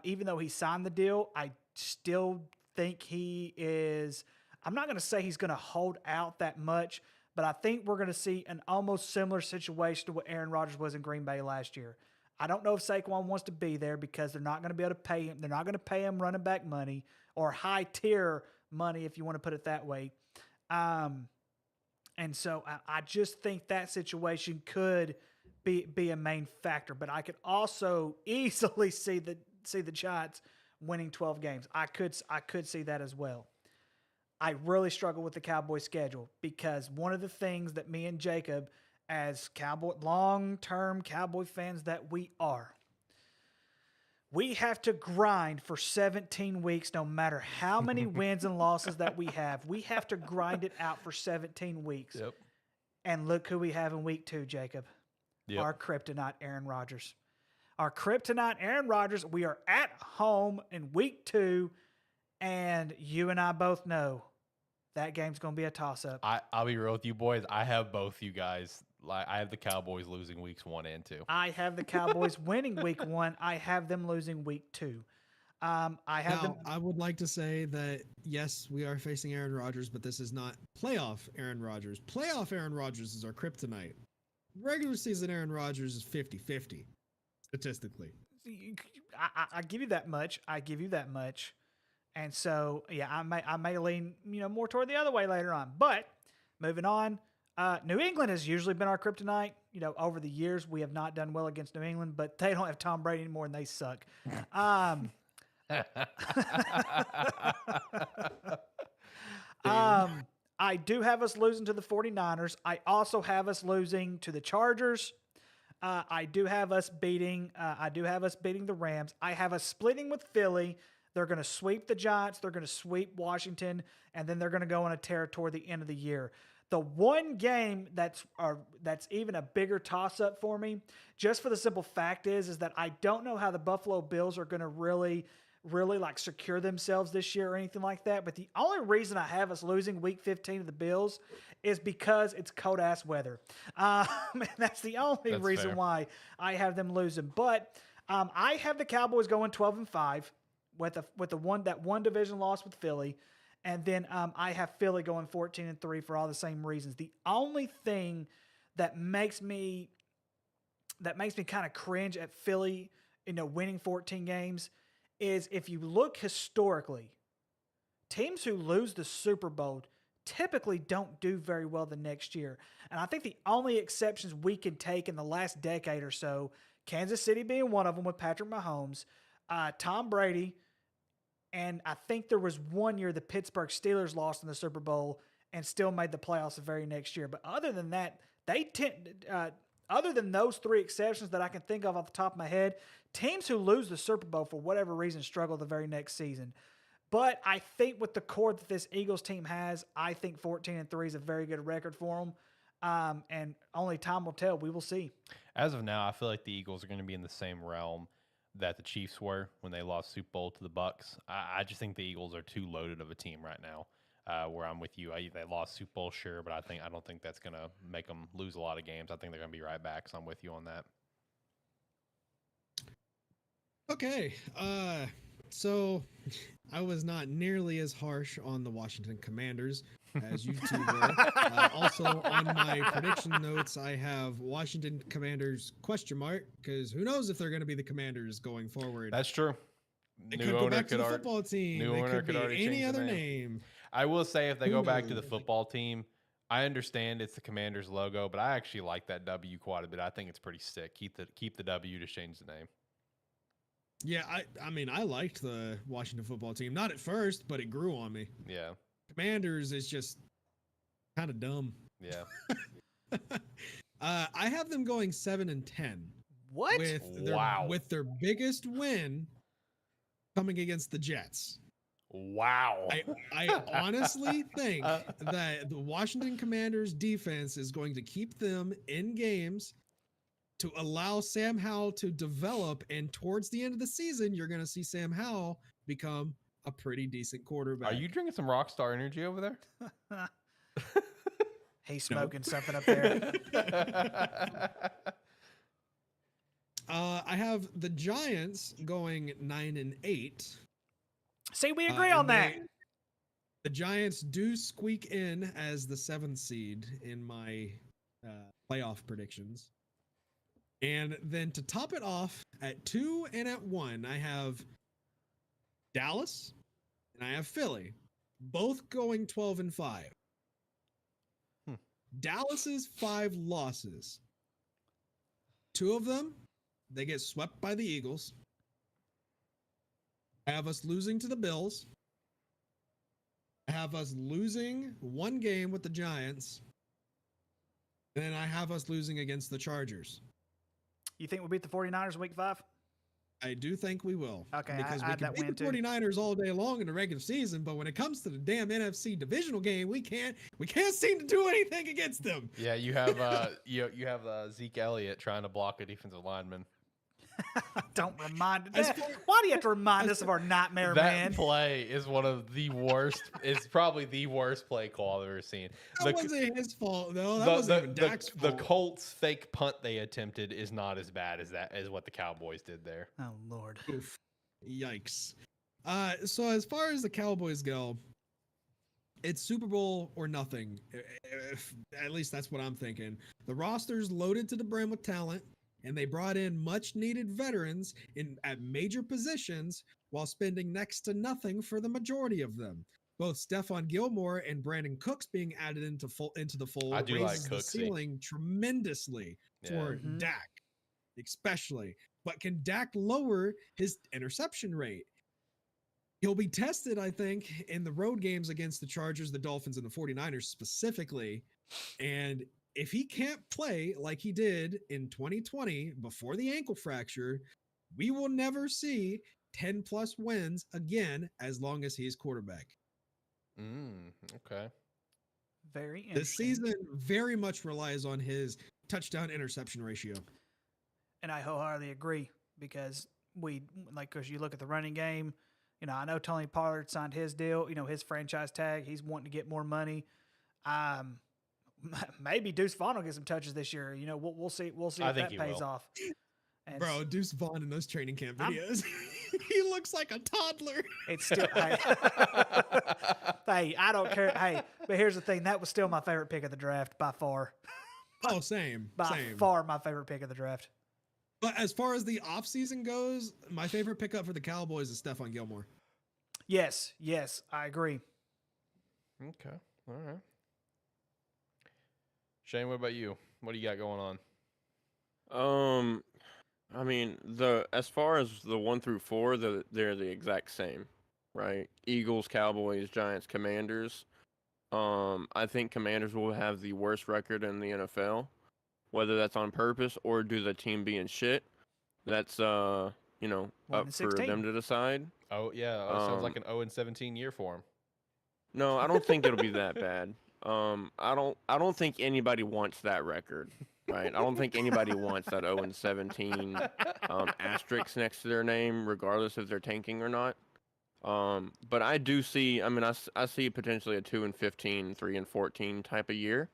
[SPEAKER 2] Even though he signed the deal, I still think he is – I'm not going to say he's going to hold out that much, but I think we're going to see an almost similar situation to what Aaron Rodgers was in Green Bay last year. I don't know if Saquon wants to be there because they're not going to be able to pay him. They're not going to pay him running back money or high-tier money, if you want to put it that way. And so I just think that situation could be a main factor. But I could also easily see the Giants winning 12 games. I could see that as well. I really struggle with the Cowboys schedule because one of the things that me and Jacob, as long-term Cowboy fans that we are, we have to grind for 17 weeks no matter how many wins and losses that we have. We have to grind it out for 17 weeks.
[SPEAKER 1] Yep.
[SPEAKER 2] And look who we have in week 2, Jacob.
[SPEAKER 1] Yep.
[SPEAKER 2] Our kryptonite, Aaron Rodgers. Our kryptonite, Aaron Rodgers. We are at home in week 2, and you and I both know that game's going to be a toss-up.
[SPEAKER 1] I'll be real with you boys. I have both you guys. I have the Cowboys losing weeks 1 and 2.
[SPEAKER 2] I have the Cowboys winning week 1. I have them losing week 2. I would
[SPEAKER 3] like to say that, yes, we are facing Aaron Rodgers, but this is not playoff Aaron Rodgers. Playoff Aaron Rodgers is our kryptonite. Regular season Aaron Rodgers is 50-50, statistically.
[SPEAKER 2] I give you that much. And so, yeah, I may lean, more toward the other way later on. But moving on, New England has usually been our kryptonite. Over the years, we have not done well against New England, but they don't have Tom Brady anymore, and they suck. I do have us losing to the 49ers. I also have us losing to the Chargers. I do have us beating the Rams. I have us splitting with Philly. They're going to sweep the Giants. They're going to sweep Washington, and then they're going to go on a tear toward the end of the year. The one game that's even a bigger toss-up for me, just for the simple fact is that I don't know how the Buffalo Bills are going to really like secure themselves this year or anything like that. But the only reason I have us losing week 15 of the Bills is because it's cold-ass weather. That's the only reason
[SPEAKER 1] fair.
[SPEAKER 2] why I have them losing. But I have the Cowboys going 12-5 with that one division loss with Philly. And then I have Philly going 14-3 for all the same reasons. The only thing that makes me kind of cringe at Philly, winning 14 games, is if you look historically, teams who lose the Super Bowl typically don't do very well the next year. And I think the only exceptions we can take in the last decade or so, Kansas City being one of them with Patrick Mahomes, Tom Brady. And I think there was one year the Pittsburgh Steelers lost in the Super Bowl and still made the playoffs the very next year. But other than that, they tend Other than those 3 exceptions that I can think of off the top of my head, teams who lose the Super Bowl for whatever reason struggle the very next season. But I think with the core that this Eagles team has, I think 14-3 is a very good record for them. And only time will tell. We will see.
[SPEAKER 1] As of now, I feel like the Eagles are going to be in the same realm that the Chiefs were when they lost Super Bowl to the Bucks. I just think the Eagles are too loaded of a team right now. Where I'm with you, they lost Super Bowl, sure, but I don't think that's going to make them lose a lot of games. I think they're going to be right back. So I'm with you on that.
[SPEAKER 3] Okay, so I was not nearly as harsh on the Washington Commanders as you two were. Also, on my prediction notes, I have Washington Commanders ? Because who knows if they're going to be the Commanders going forward.
[SPEAKER 1] That's true.
[SPEAKER 3] They could go back to the football team.
[SPEAKER 1] New
[SPEAKER 3] They
[SPEAKER 1] owner
[SPEAKER 3] could
[SPEAKER 1] could
[SPEAKER 3] be
[SPEAKER 1] already
[SPEAKER 3] any
[SPEAKER 1] change the
[SPEAKER 3] other
[SPEAKER 1] name.
[SPEAKER 3] name.
[SPEAKER 1] I will say if they go back to the
[SPEAKER 3] knows?
[SPEAKER 1] football team, I understand it's the Commanders logo, but I actually like that W quite a bit. I think it's pretty sick. Keep the W, just change the name.
[SPEAKER 3] Yeah, I mean, I liked the Washington football team. Not at first, but it grew on me.
[SPEAKER 1] Yeah.
[SPEAKER 3] Commanders is just kind of dumb.
[SPEAKER 1] Yeah.
[SPEAKER 3] I have them going 7-10.
[SPEAKER 2] What?
[SPEAKER 3] With their biggest win coming against the Jets.
[SPEAKER 1] Wow.
[SPEAKER 3] I honestly think that the Washington Commanders defense is going to keep them in games to allow Sam Howell to develop, and towards the end of the season, you're going to see Sam Howell become a pretty decent quarterback.
[SPEAKER 1] Are you drinking some Rockstar Energy over there?
[SPEAKER 2] He's smoking something up there.
[SPEAKER 3] I have the Giants going 9-8.
[SPEAKER 2] See, we agree on that.
[SPEAKER 3] The Giants do squeak in as the 7th seed in my playoff predictions. And then to top it off, at 2 and at 1, I have Dallas and I have Philly, both going 12-5. Dallas's 5 losses. 2 of them, they get swept by the Eagles. I have us losing to the Bills. I have us losing 1 game with the Giants. And then I have us losing against the Chargers.
[SPEAKER 2] You think we'll beat the 49ers week 5?
[SPEAKER 3] I do think we will.
[SPEAKER 2] Okay,
[SPEAKER 3] because
[SPEAKER 2] I
[SPEAKER 3] we
[SPEAKER 2] had
[SPEAKER 3] can
[SPEAKER 2] that
[SPEAKER 3] beat
[SPEAKER 2] win
[SPEAKER 3] the
[SPEAKER 2] too.
[SPEAKER 3] 49ers all day long in the regular season, but when it comes to the damn NFC divisional game, we can't seem to do anything against them.
[SPEAKER 1] Yeah, you have Zeke Elliott trying to block a defensive lineman.
[SPEAKER 2] Don't remind us. Why do you have to remind us of our nightmare, man?
[SPEAKER 1] That play is one of the worst. It's probably the worst play call I've ever seen.
[SPEAKER 3] That wasn't his fault, though. That wasn't even Dak's fault.
[SPEAKER 1] The Colts fake punt they attempted is not as bad as what the Cowboys did there.
[SPEAKER 2] Oh Lord!
[SPEAKER 3] Oof. Yikes. So as far as the Cowboys go, it's Super Bowl or nothing. At least that's what I'm thinking. The roster's loaded to the brim with talent, and they brought in much needed veterans at major positions while spending next to nothing for the majority of them. Both Stephon Gilmore and Brandon Cooks being added into the fold
[SPEAKER 1] I do
[SPEAKER 3] raises
[SPEAKER 1] like
[SPEAKER 3] the
[SPEAKER 1] Cooksy.
[SPEAKER 3] ceiling tremendously for Dak, especially. But can Dak lower his interception rate? He'll be tested, I think, in the road games against the Chargers, the Dolphins, and the 49ers specifically. And if he can't play like he did in 2020 before the ankle fracture, we will never see 10 plus wins again as long as he's quarterback.
[SPEAKER 1] Okay.
[SPEAKER 2] Very interesting.
[SPEAKER 3] This season very much relies on his touchdown interception ratio.
[SPEAKER 2] And I wholeheartedly agree because because you look at the running game, I know Tony Pollard signed his deal, his franchise tag. He's wanting to get more money. Maybe Deuce Vaughn will get some touches this year. We'll see. We'll see if that pays off. And
[SPEAKER 3] bro, Deuce Vaughn in those training camp videos, he looks like a toddler.
[SPEAKER 2] It's still, hey, I don't care. Hey, but here's the thing: that was still my favorite pick of the draft by far.
[SPEAKER 3] Oh, same.
[SPEAKER 2] By far, my favorite pick of the draft.
[SPEAKER 3] But as far as the offseason goes, my favorite pickup for the Cowboys is Stephon Gilmore.
[SPEAKER 2] Yes, I agree.
[SPEAKER 1] Okay, all right. Shane, what about you? What do you got going on?
[SPEAKER 5] I mean, as far as the 1 through 4, they're the exact same, right? Eagles, Cowboys, Giants, Commanders. I think Commanders will have the worst record in the NFL. whether that's on purpose or due to the team being shit. That's up
[SPEAKER 2] 1-16.
[SPEAKER 5] for them to decide.
[SPEAKER 1] Oh yeah, it sounds like an 0-17 year for him.
[SPEAKER 5] No, I don't think it'll be that bad. I don't think anybody wants that record, right? I don't think anybody wants that 0-17 asterisk next to their name, regardless if they're tanking or not. But I do see. I mean, I see potentially a 2-15, 3-14 type of year,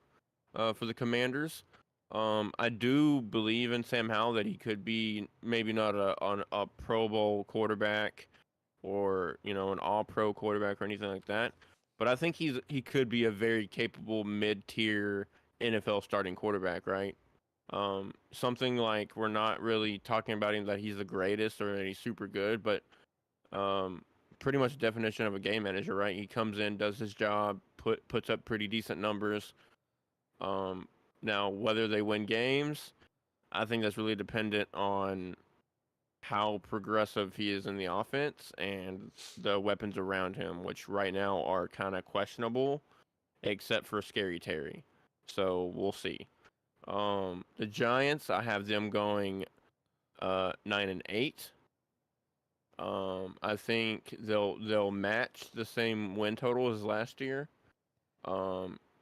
[SPEAKER 5] for the Commanders. I do believe in Sam Howell that he could be maybe not a Pro Bowl quarterback or an All-Pro quarterback or anything like that. But I think he could be a very capable mid-tier NFL starting quarterback, right? Something like we're not really talking about him that he's the greatest or that he's super good, but pretty much the definition of a game manager, right? He comes in, does his job, puts up pretty decent numbers. Now, whether they win games, I think that's really dependent on how progressive he is in the offense and the weapons around him, which right now are kind of questionable, except for Scary Terry. So we'll see. The Giants, I have them going 9-8. I think they'll match the same win total as last year,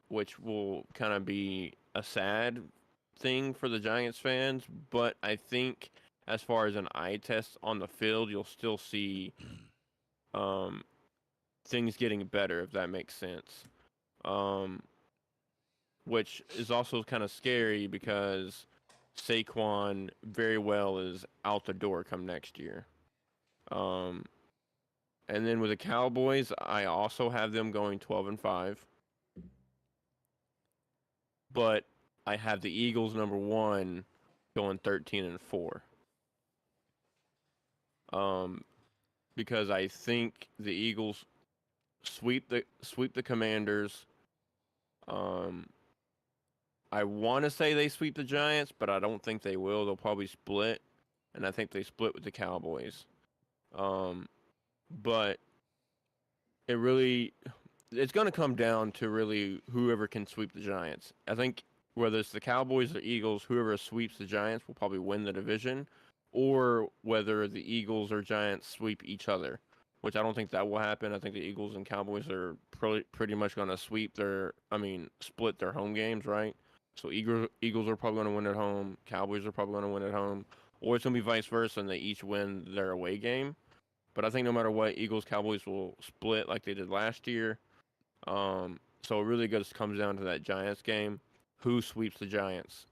[SPEAKER 5] which will kind of be a sad thing for the Giants fans. But I think as far as an eye test on the field, you'll still see things getting better, if that makes sense. Which is also kind of scary because Saquon very well is out the door come next year. And then with the Cowboys, I also have them going 12-5. But I have the Eagles number 1 going 13-4. Because I think the Eagles sweep the Commanders. I want to say they sweep the Giants, but I don't think they will. They'll probably split, and I think they split with the Cowboys. But it's going to come down to really whoever can sweep the Giants. I think whether it's the Cowboys or Eagles, whoever sweeps the Giants will probably win the division, or whether the Eagles or Giants sweep each other, which I don't think that will happen. I think the Eagles and Cowboys are pretty much going to split their home games, right? So Eagles are probably going to win at home. Cowboys are probably going to win at home. Or it's going to be vice versa, and they each win their away game. But I think no matter what, Eagles, Cowboys will split like they did last year. So it really just comes down to that Giants game. Who sweeps the Giants?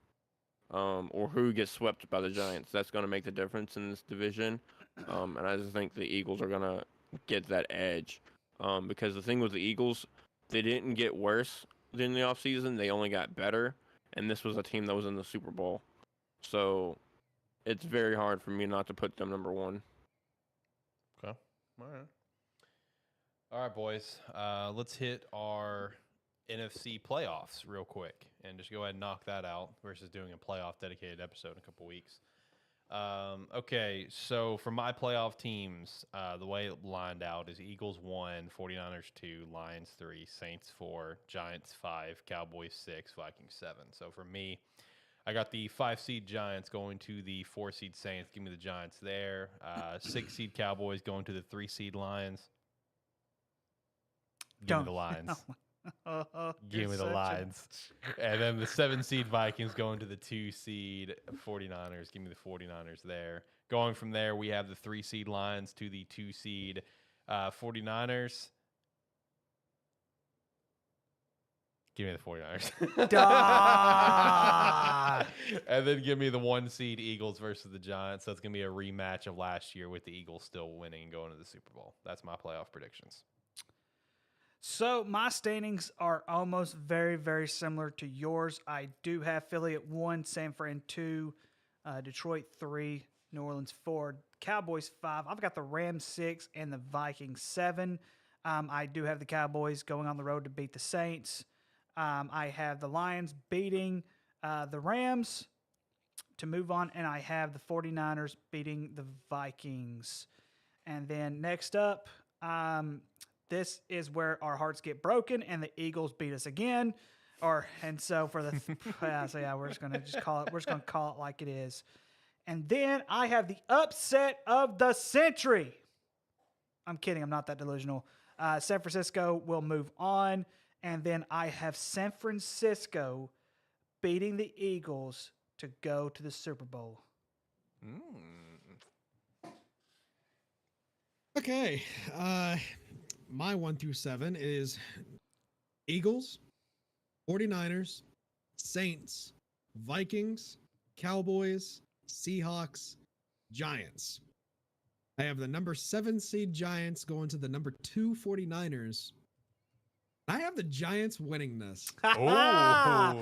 [SPEAKER 5] Or who gets swept by the Giants? That's going to make the difference in this division. And I just think the Eagles are going to get that edge. Because the thing with the Eagles, they didn't get worse in the offseason. They only got better. And this was a team that was in the Super Bowl. So it's very hard for me not to put them number 1.
[SPEAKER 1] Okay. All right, boys. Let's hit our NFC playoffs real quick and just go ahead and knock that out versus doing a playoff dedicated episode in a couple weeks. Okay, so for my playoff teams, the way it lined out is Eagles 1, 49ers 2, Lions 3, Saints 4, Giants 5, Cowboys 6, Vikings 7. So for me, I got the 5-seed Giants going to the 4-seed Saints. Give me the Giants there. 6-seed Cowboys going to the 3-seed Lions. Give me the Lions. Give me the Lions. And then the 7-seed Vikings going to the 2-seed 49ers. Give me the 49ers there. Going from there, we have the 3-seed Lions to the 2-seed 49ers. Give me the 49ers. And then give me the 1-seed Eagles versus the Giants. That's going to be a rematch of last year with the Eagles still winning and going to the Super Bowl. That's my playoff predictions.
[SPEAKER 2] So my standings are almost very, very similar to yours. I do have Philly at 1, San Fran 2, Detroit 3, New Orleans 4, Cowboys 5. I've got the Rams 6 and the Vikings 7. I do have the Cowboys going on the road to beat the Saints. I have the Lions beating the Rams to move on, and I have the 49ers beating the Vikings. And then next up, this is where our hearts get broken, and the Eagles beat us again. And so for the we're just gonna call it like it is. And then I have the upset of the century. I'm kidding. I'm not that delusional. San Francisco will move on, and then I have San Francisco beating the Eagles to go to the Super Bowl.
[SPEAKER 3] Okay. My 1 through 7 is Eagles, 49ers, Saints, Vikings, Cowboys, Seahawks, Giants. I have the number 7 seed Giants going to the number 2 49ers. I have the Giants winning this.
[SPEAKER 2] I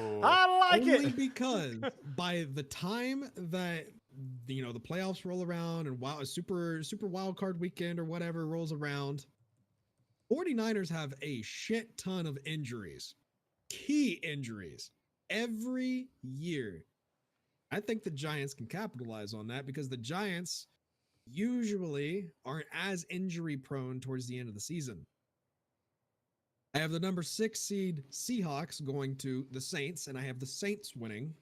[SPEAKER 2] like
[SPEAKER 3] Only
[SPEAKER 2] it.
[SPEAKER 3] because by the time that the playoffs roll around and a super wild card weekend or whatever rolls around, 49ers have a shit ton of injuries. Key injuries every year. I think the Giants can capitalize on that because the Giants usually aren't as injury prone towards the end of the season. I have the number 6 seed Seahawks going to the Saints, and I have the Saints winning.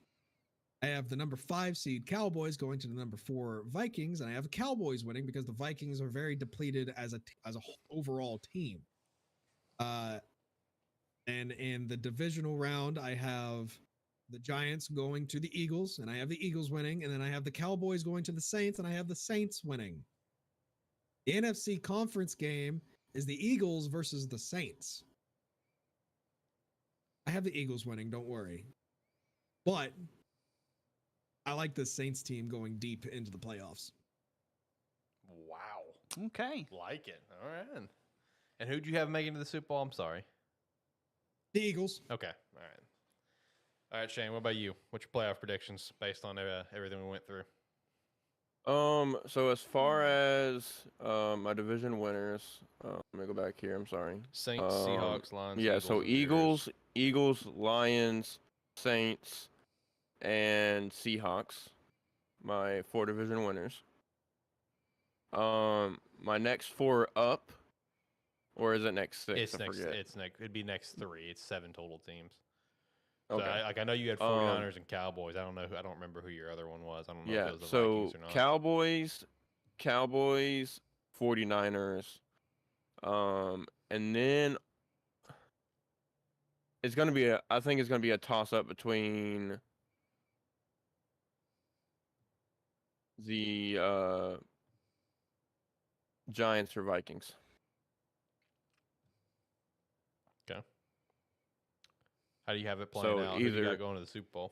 [SPEAKER 3] I have the number 5 seed Cowboys going to the number 4 Vikings, and I have the Cowboys winning because the Vikings are very depleted as a overall team. And in the divisional round, I have the Giants going to the Eagles, and I have the Eagles winning, and then I have the Cowboys going to the Saints, and I have the Saints winning. The NFC conference game is the Eagles versus the Saints. I have the Eagles winning, don't worry. But I like the Saints team going deep into the playoffs.
[SPEAKER 1] Wow.
[SPEAKER 2] Okay.
[SPEAKER 1] Like it. All right. And who'd you have making to the Super Bowl? I'm sorry.
[SPEAKER 3] The Eagles.
[SPEAKER 1] Okay. All right. All right, Shane, what about you? What's your playoff predictions based on everything we went through?
[SPEAKER 5] So as far as my division winners, let me go back here. I'm sorry.
[SPEAKER 1] Saints, Seahawks, Lions.
[SPEAKER 5] Yeah,
[SPEAKER 1] Eagles,
[SPEAKER 5] so
[SPEAKER 1] and Bears.
[SPEAKER 5] Eagles, Lions, Saints, and Seahawks. My 4 division winners. My next 4 up, or is it next 6?
[SPEAKER 1] It's
[SPEAKER 5] I
[SPEAKER 1] next.
[SPEAKER 5] forget.
[SPEAKER 1] It's next. It'd be next 3. It's 7 total teams.
[SPEAKER 5] Okay.
[SPEAKER 1] So I know you had 49ers and Cowboys. I don't know. I don't remember who your other one was. I don't know if it was the
[SPEAKER 5] so
[SPEAKER 1] Vikings or not.
[SPEAKER 5] Cowboys, 49ers, and then it's gonna be I think it's gonna be a toss up between the Giants or Vikings.
[SPEAKER 1] Okay. How do you have it playing
[SPEAKER 5] So
[SPEAKER 1] out? Who do you
[SPEAKER 5] either-
[SPEAKER 1] got going to the Super Bowl?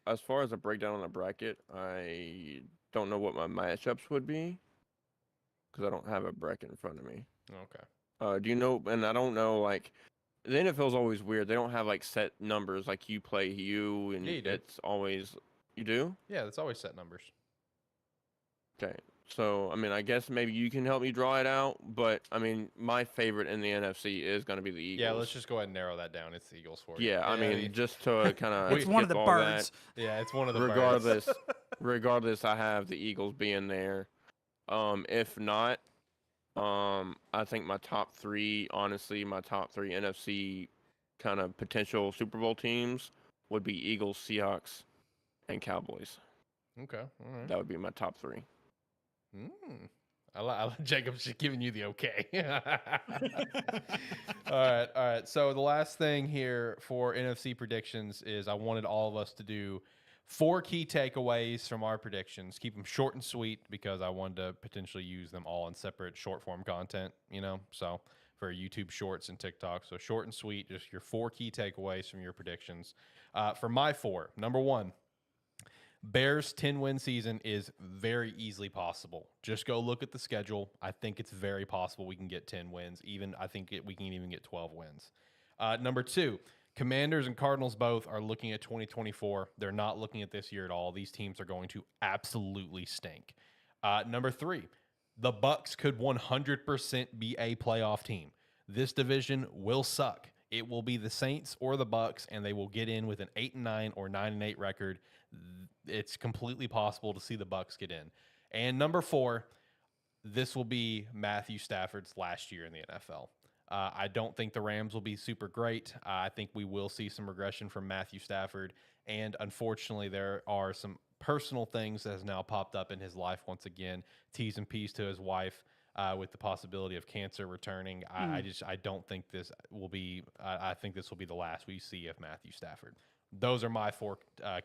[SPEAKER 5] As far as a breakdown on the bracket, I don't know what my matchups would be because I don't have a bracket in front of me.
[SPEAKER 1] Okay.
[SPEAKER 5] Do you know? And I don't know. Like, the NFL is always weird. They don't have like set numbers. Like you play and
[SPEAKER 1] Yeah, you do.
[SPEAKER 5] it's always you do.
[SPEAKER 1] Yeah, that's always set numbers.
[SPEAKER 5] Okay. So, I mean, I guess maybe you can help me draw it out, but I mean, my favorite in the NFC is going to be the Eagles.
[SPEAKER 1] Yeah, let's just go ahead and narrow that down. It's the Eagles for you.
[SPEAKER 5] Yeah, I mean, just to kind of
[SPEAKER 2] It's one of the birds.
[SPEAKER 1] Yeah, it's one of the birds.
[SPEAKER 5] regardless, I have the Eagles being there. If not, I think my top 3, honestly, my top 3 NFC kind of potential Super Bowl teams would be Eagles, Seahawks, and Cowboys.
[SPEAKER 1] Okay, all right.
[SPEAKER 5] That would be my top 3.
[SPEAKER 1] I like Jacob's just giving you the okay. All right. So the last thing here for NFC predictions is I wanted all of us to do 4 key takeaways from our predictions. Keep them short and sweet because I wanted to potentially use them all in separate short form content, so for YouTube shorts and TikTok. So short and sweet, just your 4 key takeaways from your predictions. For my 4, number 1, Bears 10-win season is very easily possible. Just go look at the schedule. I think it's very possible we can get 10 wins. I think we can even get 12 wins. Number 2, Commanders and Cardinals both are looking at 2024. They're not looking at this year at all. These teams are going to absolutely stink. Number 3, the Bucs could 100% be a playoff team. This division will suck. It will be the Saints or the Bucs, and they will get in with an 8-9 or 9-8 record. It's completely possible to see the Bucs get in. And number 4, this will be Matthew Stafford's last year in the NFL. I don't think the Rams will be super great. I think we will see some regression from Matthew Stafford. And unfortunately, there are some personal things that has now popped up in his life once again. T's and P's to his wife with the possibility of cancer returning. I don't think this will be. I think this will be the last we see of Matthew Stafford. Those are my 4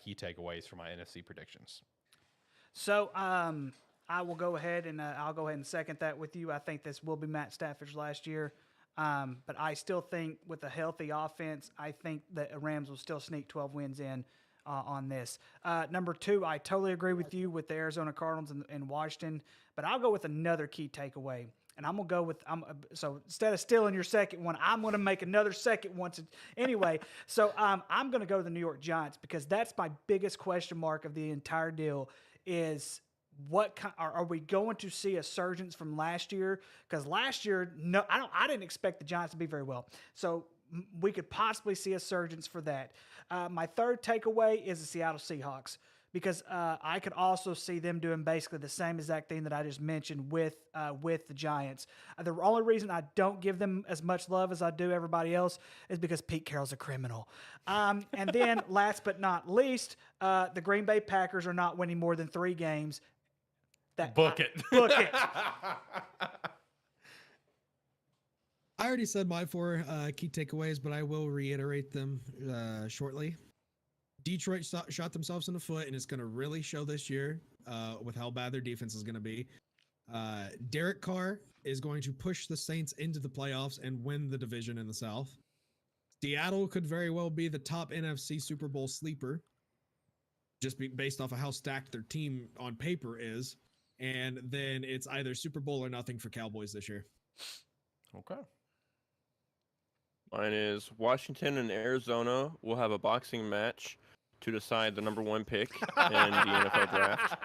[SPEAKER 1] key takeaways for my NFC predictions.
[SPEAKER 2] So I will go ahead and I'll go ahead and second that with you. I think this will be Matt Stafford's last year. But I still think with a healthy offense, I think that Rams will still sneak 12 wins in on this. Number 2, I totally agree with you with the Arizona Cardinals and Washington, but I'll go with another key takeaway. And I'm going to go with, so instead of stealing your second one, I'm going to make another second one. Anyway, so I'm going to go to the New York Giants because that's my biggest question mark of the entire deal is what are we going to see a surge from last year? Because last year, no, I didn't expect the Giants to be very well. So we could possibly see a surge for that. My third takeaway is the Seattle Seahawks because I could also see them doing basically the same exact thing that I just mentioned with the Giants. The only reason I don't give them as much love as I do everybody else is because Pete Carroll's a criminal. And then last but not least, the Green Bay Packers are not winning more than 3 games.
[SPEAKER 1] Book it.
[SPEAKER 2] Book it.
[SPEAKER 3] I already said my 4 key takeaways, but I will reiterate them shortly. Detroit shot themselves in the foot, and it's going to really show this year with how bad their defense is going to be. Derek Carr is going to push the Saints into the playoffs and win the division in the South. Seattle could very well be the top NFC Super Bowl sleeper, just based off of how stacked their team on paper is. And then it's either Super Bowl or nothing for Cowboys this year.
[SPEAKER 1] Okay.
[SPEAKER 5] Mine is Washington and Arizona will have a boxing match to decide the number 1 pick in the NFL draft.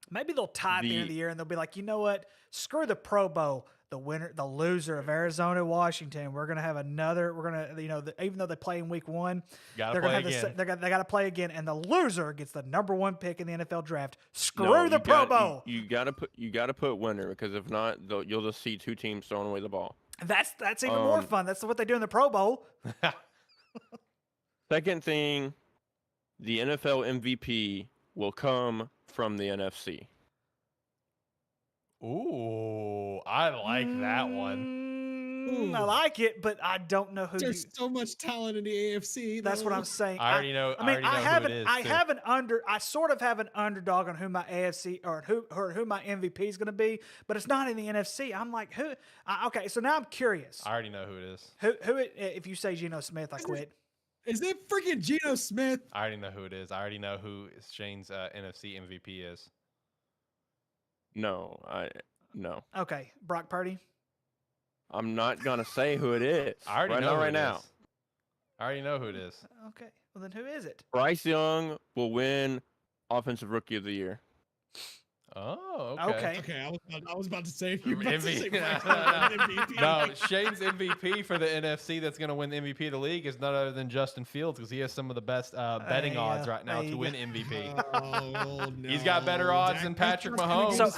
[SPEAKER 2] Maybe they'll tie at the end of the year and they'll be like, you know what? Screw the Pro Bowl. The loser of Arizona, Washington. We're gonna have another. We're gonna, even though they play in week 1, they got to play again, and the loser gets the number 1 pick in the NFL draft. Screw the Pro Bowl.
[SPEAKER 5] You gotta put winner because if not, you'll just see 2 teams throwing away the ball.
[SPEAKER 2] That's even more fun. That's what they do in the Pro Bowl.
[SPEAKER 5] Second thing, the NFL MVP will come from the NFC.
[SPEAKER 1] Ooh, I like that one.
[SPEAKER 2] I like it, but I don't know who.
[SPEAKER 3] There's so much talent in the AFC.
[SPEAKER 2] That's what I'm saying.
[SPEAKER 1] I already know.
[SPEAKER 2] I sort of have an underdog on who my AFC or who my MVP is going to be, but it's not in the NFC. I'm like, who? Okay, so now I'm curious.
[SPEAKER 1] I already know who it is.
[SPEAKER 2] If you say Geno Smith, I quit.
[SPEAKER 3] Is it freaking Geno Smith?
[SPEAKER 1] I already know who it is. I already know who Shane's NFC MVP is.
[SPEAKER 5] No.
[SPEAKER 2] Okay, Brock Purdy.
[SPEAKER 5] I'm not gonna say who it is.
[SPEAKER 1] I already know
[SPEAKER 5] right now.
[SPEAKER 1] I already know who it is.
[SPEAKER 2] Okay, well then who is it?
[SPEAKER 5] Bryce Young will win Offensive Rookie of the Year.
[SPEAKER 1] Oh, okay.
[SPEAKER 2] Okay.
[SPEAKER 3] I was about to say you
[SPEAKER 1] MVP. No, Shane's MVP for the NFC that's going to win the MVP of the league is none other than Justin Fields because he has some of the best betting odds right now to win MVP.
[SPEAKER 3] Oh, no.
[SPEAKER 1] He's got better odds than Patrick Mahomes.
[SPEAKER 2] So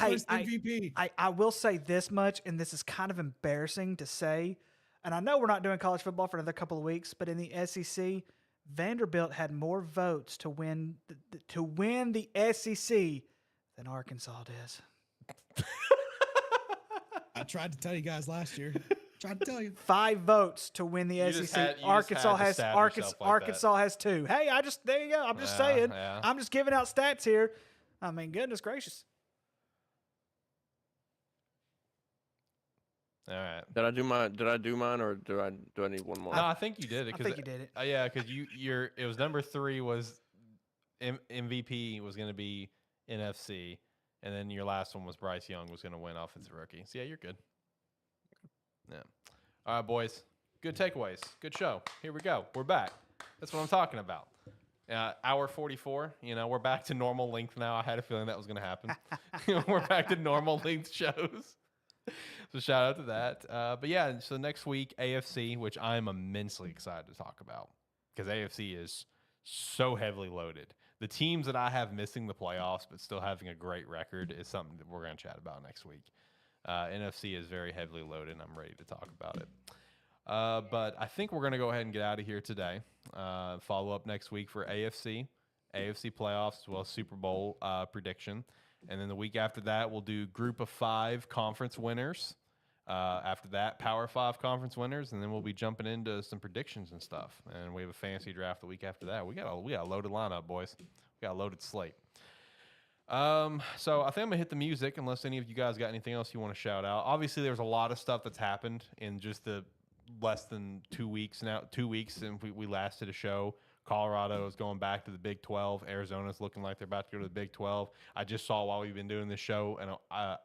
[SPEAKER 2] I will say this much, and this is kind of embarrassing to say, and I know we're not doing college football for another couple of weeks, but in the SEC, Vanderbilt had more votes to win the SEC than Arkansas does.
[SPEAKER 3] I tried to tell you guys last year. Tried to tell you.
[SPEAKER 2] 5 votes to win the SEC. Arkansas has 2. Hey, there you go. I'm just saying.
[SPEAKER 1] Yeah.
[SPEAKER 2] I'm just giving out stats here. I mean, goodness gracious.
[SPEAKER 1] All right.
[SPEAKER 5] Did I do mine or do I need one more?
[SPEAKER 1] No, I think you did it.
[SPEAKER 2] I think you did it.
[SPEAKER 1] Yeah, because it was number 3 was MVP was going to be NFC, and then your last one was Bryce Young was going to win Offensive Rookie. So yeah, you're good. Yeah. All right, boys. Good takeaways. Good show. Here we go. We're back. That's what I'm talking about. Hour 44. We're back to normal length now. I had a feeling that was going to happen. We're back to normal length shows. So shout out to that. But yeah, so next week, AFC, which I'm immensely excited to talk about because AFC is so heavily loaded. The teams that I have missing the playoffs but still having a great record is something that we're going to chat about next week. NFC is very heavily loaded, and I'm ready to talk about it. But I think we're going to go ahead and get out of here today. Follow up next week for AFC playoffs, as well as Super Bowl prediction. And then the week after that, we'll do Group of 5 conference winners. After that, Power 5 conference winners, and then we'll be jumping into some predictions and stuff. And we have a fantasy draft the week after that. We got a loaded lineup, boys. We got a loaded slate. So I think I'm gonna hit the music unless any of you guys got anything else you want to shout out. Obviously, there's a lot of stuff that's happened in just the less than 2 weeks now. 2 weeks since we last did a show. Colorado is going back to the Big 12. Arizona's looking like they're about to go to the Big 12. I just saw while we've been doing this show, an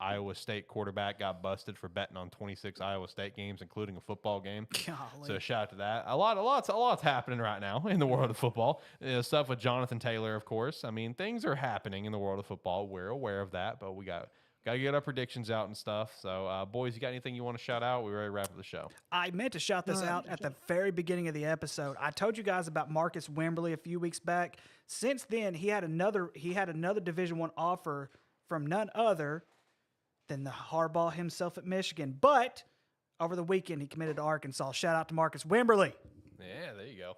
[SPEAKER 1] Iowa State quarterback got busted for betting on 26 Iowa State games, including a football game.
[SPEAKER 2] Golly.
[SPEAKER 1] So shout out to that. A lot's happening right now in the world of football. Stuff with Jonathan Taylor, of course. I mean, things are happening in the world of football. We're aware of that, but we got to get our predictions out and stuff. So, boys, you got anything you want to shout out? We're ready to wrap up the show.
[SPEAKER 2] I meant to shout this out at the very beginning of the episode. I told you guys about Marcus Wimberly a few weeks back. Since then, he had another Division I offer from none other than the Harbaugh himself at Michigan. But over the weekend, he committed to Arkansas. Shout out to Marcus Wimberly.
[SPEAKER 1] Yeah, there you go.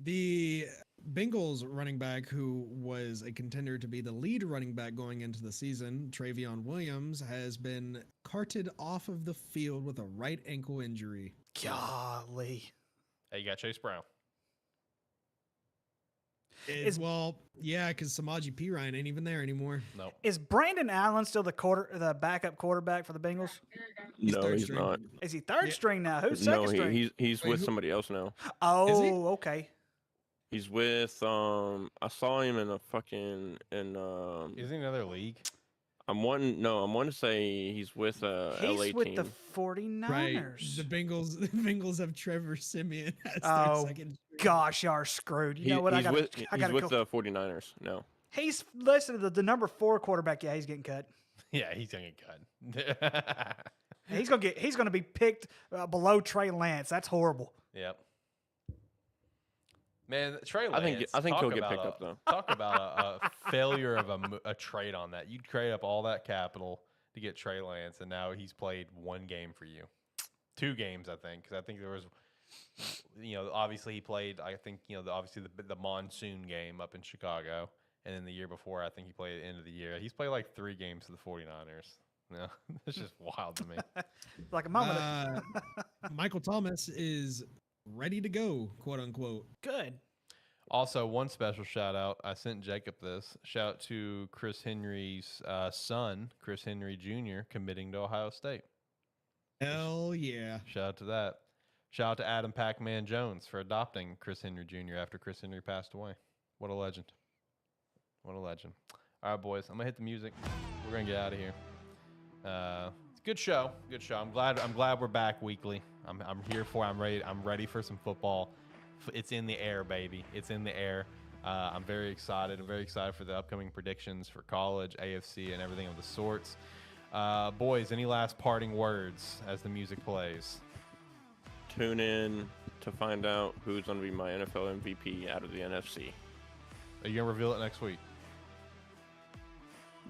[SPEAKER 3] The Bengals running back, who was a contender to be the lead running back going into the season, Travion Williams, has been carted off of the field with a right ankle injury.
[SPEAKER 2] Golly.
[SPEAKER 1] Hey, you got Chase Brown.
[SPEAKER 3] Well, yeah, because Samaje Perine ain't even there anymore.
[SPEAKER 1] No.
[SPEAKER 2] Is Brandon Allen still the backup quarterback for the Bengals?
[SPEAKER 3] He's
[SPEAKER 5] No,
[SPEAKER 3] third
[SPEAKER 5] he's
[SPEAKER 3] string.
[SPEAKER 5] not.
[SPEAKER 2] Is he third string now? Who's second
[SPEAKER 5] No,
[SPEAKER 2] string?
[SPEAKER 5] he's
[SPEAKER 3] Wait,
[SPEAKER 5] with
[SPEAKER 3] who-
[SPEAKER 5] somebody else now.
[SPEAKER 2] Oh, okay.
[SPEAKER 5] He's with I saw him in a fucking
[SPEAKER 1] Is he in another league?
[SPEAKER 5] I'm wanting to say he's with a
[SPEAKER 2] He's
[SPEAKER 5] LA
[SPEAKER 2] with
[SPEAKER 5] team.
[SPEAKER 2] the 49ers.
[SPEAKER 3] Right. The Bengals have Trevor Simeon as
[SPEAKER 2] Oh,
[SPEAKER 3] their second string.
[SPEAKER 2] Gosh, you're screwed. You know what?
[SPEAKER 5] He's
[SPEAKER 2] I
[SPEAKER 5] with
[SPEAKER 2] gotta
[SPEAKER 5] the 49ers now.
[SPEAKER 2] He's listen to the number 4 quarterback. Yeah, he's getting cut.
[SPEAKER 1] Yeah, he's going to get cut.
[SPEAKER 2] He's gonna be picked below Trey Lance. That's horrible.
[SPEAKER 1] Yep. Man, Trey Lance.
[SPEAKER 5] I think
[SPEAKER 1] talk
[SPEAKER 5] he'll get
[SPEAKER 1] about
[SPEAKER 5] picked
[SPEAKER 1] a-
[SPEAKER 5] up, though.
[SPEAKER 1] Talk about a failure of a trade on that. You'd trade up all that capital to get Trey Lance, and now he's played 1 game for you. 2 games, I think, because I think there was, obviously he played, I think, obviously the monsoon game up in Chicago, and then the year before, I think he played at the end of the year. He's played like 3 games for the 49ers. Yeah, it's just wild to me.
[SPEAKER 2] Like a moment.
[SPEAKER 3] Michael Thomas is ready to go, quote unquote.
[SPEAKER 2] Good.
[SPEAKER 1] Also, one special shout out. I sent Jacob this. Shout out to Chris Henry's son, Chris Henry Jr., committing to Ohio State.
[SPEAKER 3] Hell yeah.
[SPEAKER 1] Shout out to that. Shout out to Adam Pac-Man Jones for adopting Chris Henry Jr. after Chris Henry passed away. What a legend. What a legend. All right, boys. I'm going to hit the music. We're going to get out of here. It's a good show. Good show. I'm glad we're back weekly. I'm here for it. I'm ready for some football. It's in the air, baby. It's in the air. I'm very excited. I'm very excited for the upcoming predictions for college, AFC, and everything of the sorts. Boys, any last parting words as the music plays?
[SPEAKER 5] Tune in to find out who's going to be my NFL MVP out of the NFC.
[SPEAKER 1] Are you going to reveal it next week?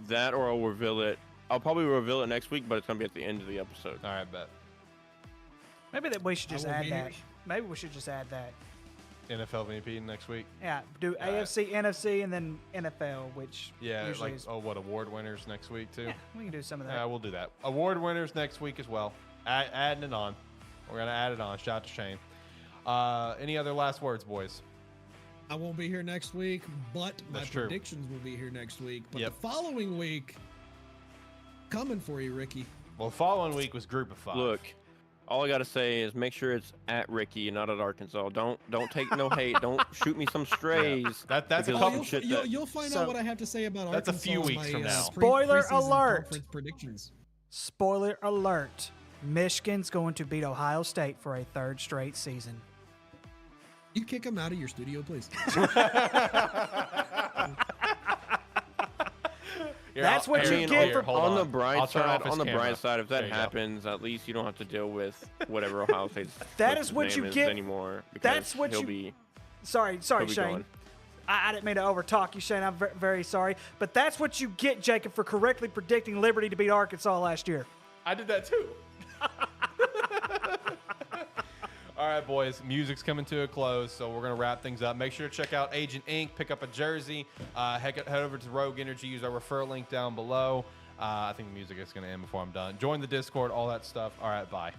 [SPEAKER 5] That or I'll reveal it. I'll probably reveal it next week, but it's going to be at the end of the episode.
[SPEAKER 1] All right, bet.
[SPEAKER 2] Maybe that we should just
[SPEAKER 3] I will
[SPEAKER 2] add
[SPEAKER 3] be
[SPEAKER 2] that.
[SPEAKER 3] here.
[SPEAKER 2] Maybe we should just add that.
[SPEAKER 1] NFL MVP next week?
[SPEAKER 2] Yeah, do
[SPEAKER 1] All right.
[SPEAKER 2] AFC, NFC, and then NFL, which
[SPEAKER 1] Yeah,
[SPEAKER 2] usually
[SPEAKER 1] like,
[SPEAKER 2] is.
[SPEAKER 1] what, award winners next week, too?
[SPEAKER 2] Yeah, we can do some of that.
[SPEAKER 1] Yeah, we'll do that. Award winners next week as well. Adding it on. We're going to add it on. Shout out to Shane. Any other last words, boys?
[SPEAKER 3] I won't be here next week, but my
[SPEAKER 1] That's true.
[SPEAKER 3] predictions will be here next week. But
[SPEAKER 1] Yep.
[SPEAKER 3] the following week, coming for you, Ricky.
[SPEAKER 1] Well, the following week was Group of 5.
[SPEAKER 5] Look, all I got to say is make sure it's at Ricky, not at Arkansas. Don't take no hate. Don't shoot me some strays.
[SPEAKER 1] That's a
[SPEAKER 5] because
[SPEAKER 1] couple
[SPEAKER 5] of shit
[SPEAKER 3] you'll,
[SPEAKER 5] that-
[SPEAKER 3] you'll find
[SPEAKER 2] So-
[SPEAKER 3] out what I have to say about
[SPEAKER 1] That's a
[SPEAKER 3] Arkansas.
[SPEAKER 1] few
[SPEAKER 3] in
[SPEAKER 1] weeks
[SPEAKER 3] my,
[SPEAKER 1] from now.
[SPEAKER 2] Spoiler
[SPEAKER 3] preseason
[SPEAKER 2] alert.
[SPEAKER 3] conference predictions.
[SPEAKER 2] Spoiler alert. Michigan's going to beat Ohio State for a 3rd straight season.
[SPEAKER 3] You kick him out of your studio, please.
[SPEAKER 2] That's what you get for-
[SPEAKER 5] on the bright
[SPEAKER 1] I'll turn
[SPEAKER 5] side.
[SPEAKER 1] off his
[SPEAKER 5] On the
[SPEAKER 1] camera.
[SPEAKER 5] bright side, if
[SPEAKER 1] There
[SPEAKER 5] that
[SPEAKER 1] you go.
[SPEAKER 5] happens, at least you don't have to deal with whatever Ohio State's
[SPEAKER 2] That
[SPEAKER 5] what's
[SPEAKER 2] is
[SPEAKER 5] his
[SPEAKER 2] what
[SPEAKER 5] name
[SPEAKER 2] you
[SPEAKER 5] is
[SPEAKER 2] get-
[SPEAKER 5] anymore.
[SPEAKER 2] that's
[SPEAKER 5] because
[SPEAKER 2] what
[SPEAKER 5] he'll
[SPEAKER 2] you-
[SPEAKER 5] be
[SPEAKER 2] Sorry,
[SPEAKER 5] he'll be
[SPEAKER 2] Shane.
[SPEAKER 5] gone.
[SPEAKER 2] I didn't mean to overtalk you, Shane. I'm very sorry. But that's what you get, Jacob, for correctly predicting Liberty to beat Arkansas last year.
[SPEAKER 1] I did that too. All right, boys. Music's coming to a close, so we're going to wrap things up. Make sure to check out Agent Inc. Pick up a jersey. Head over to Rogue Energy. Use our referral link down below. I think the music is going to end before I'm done. Join the Discord, all that stuff. All right, bye.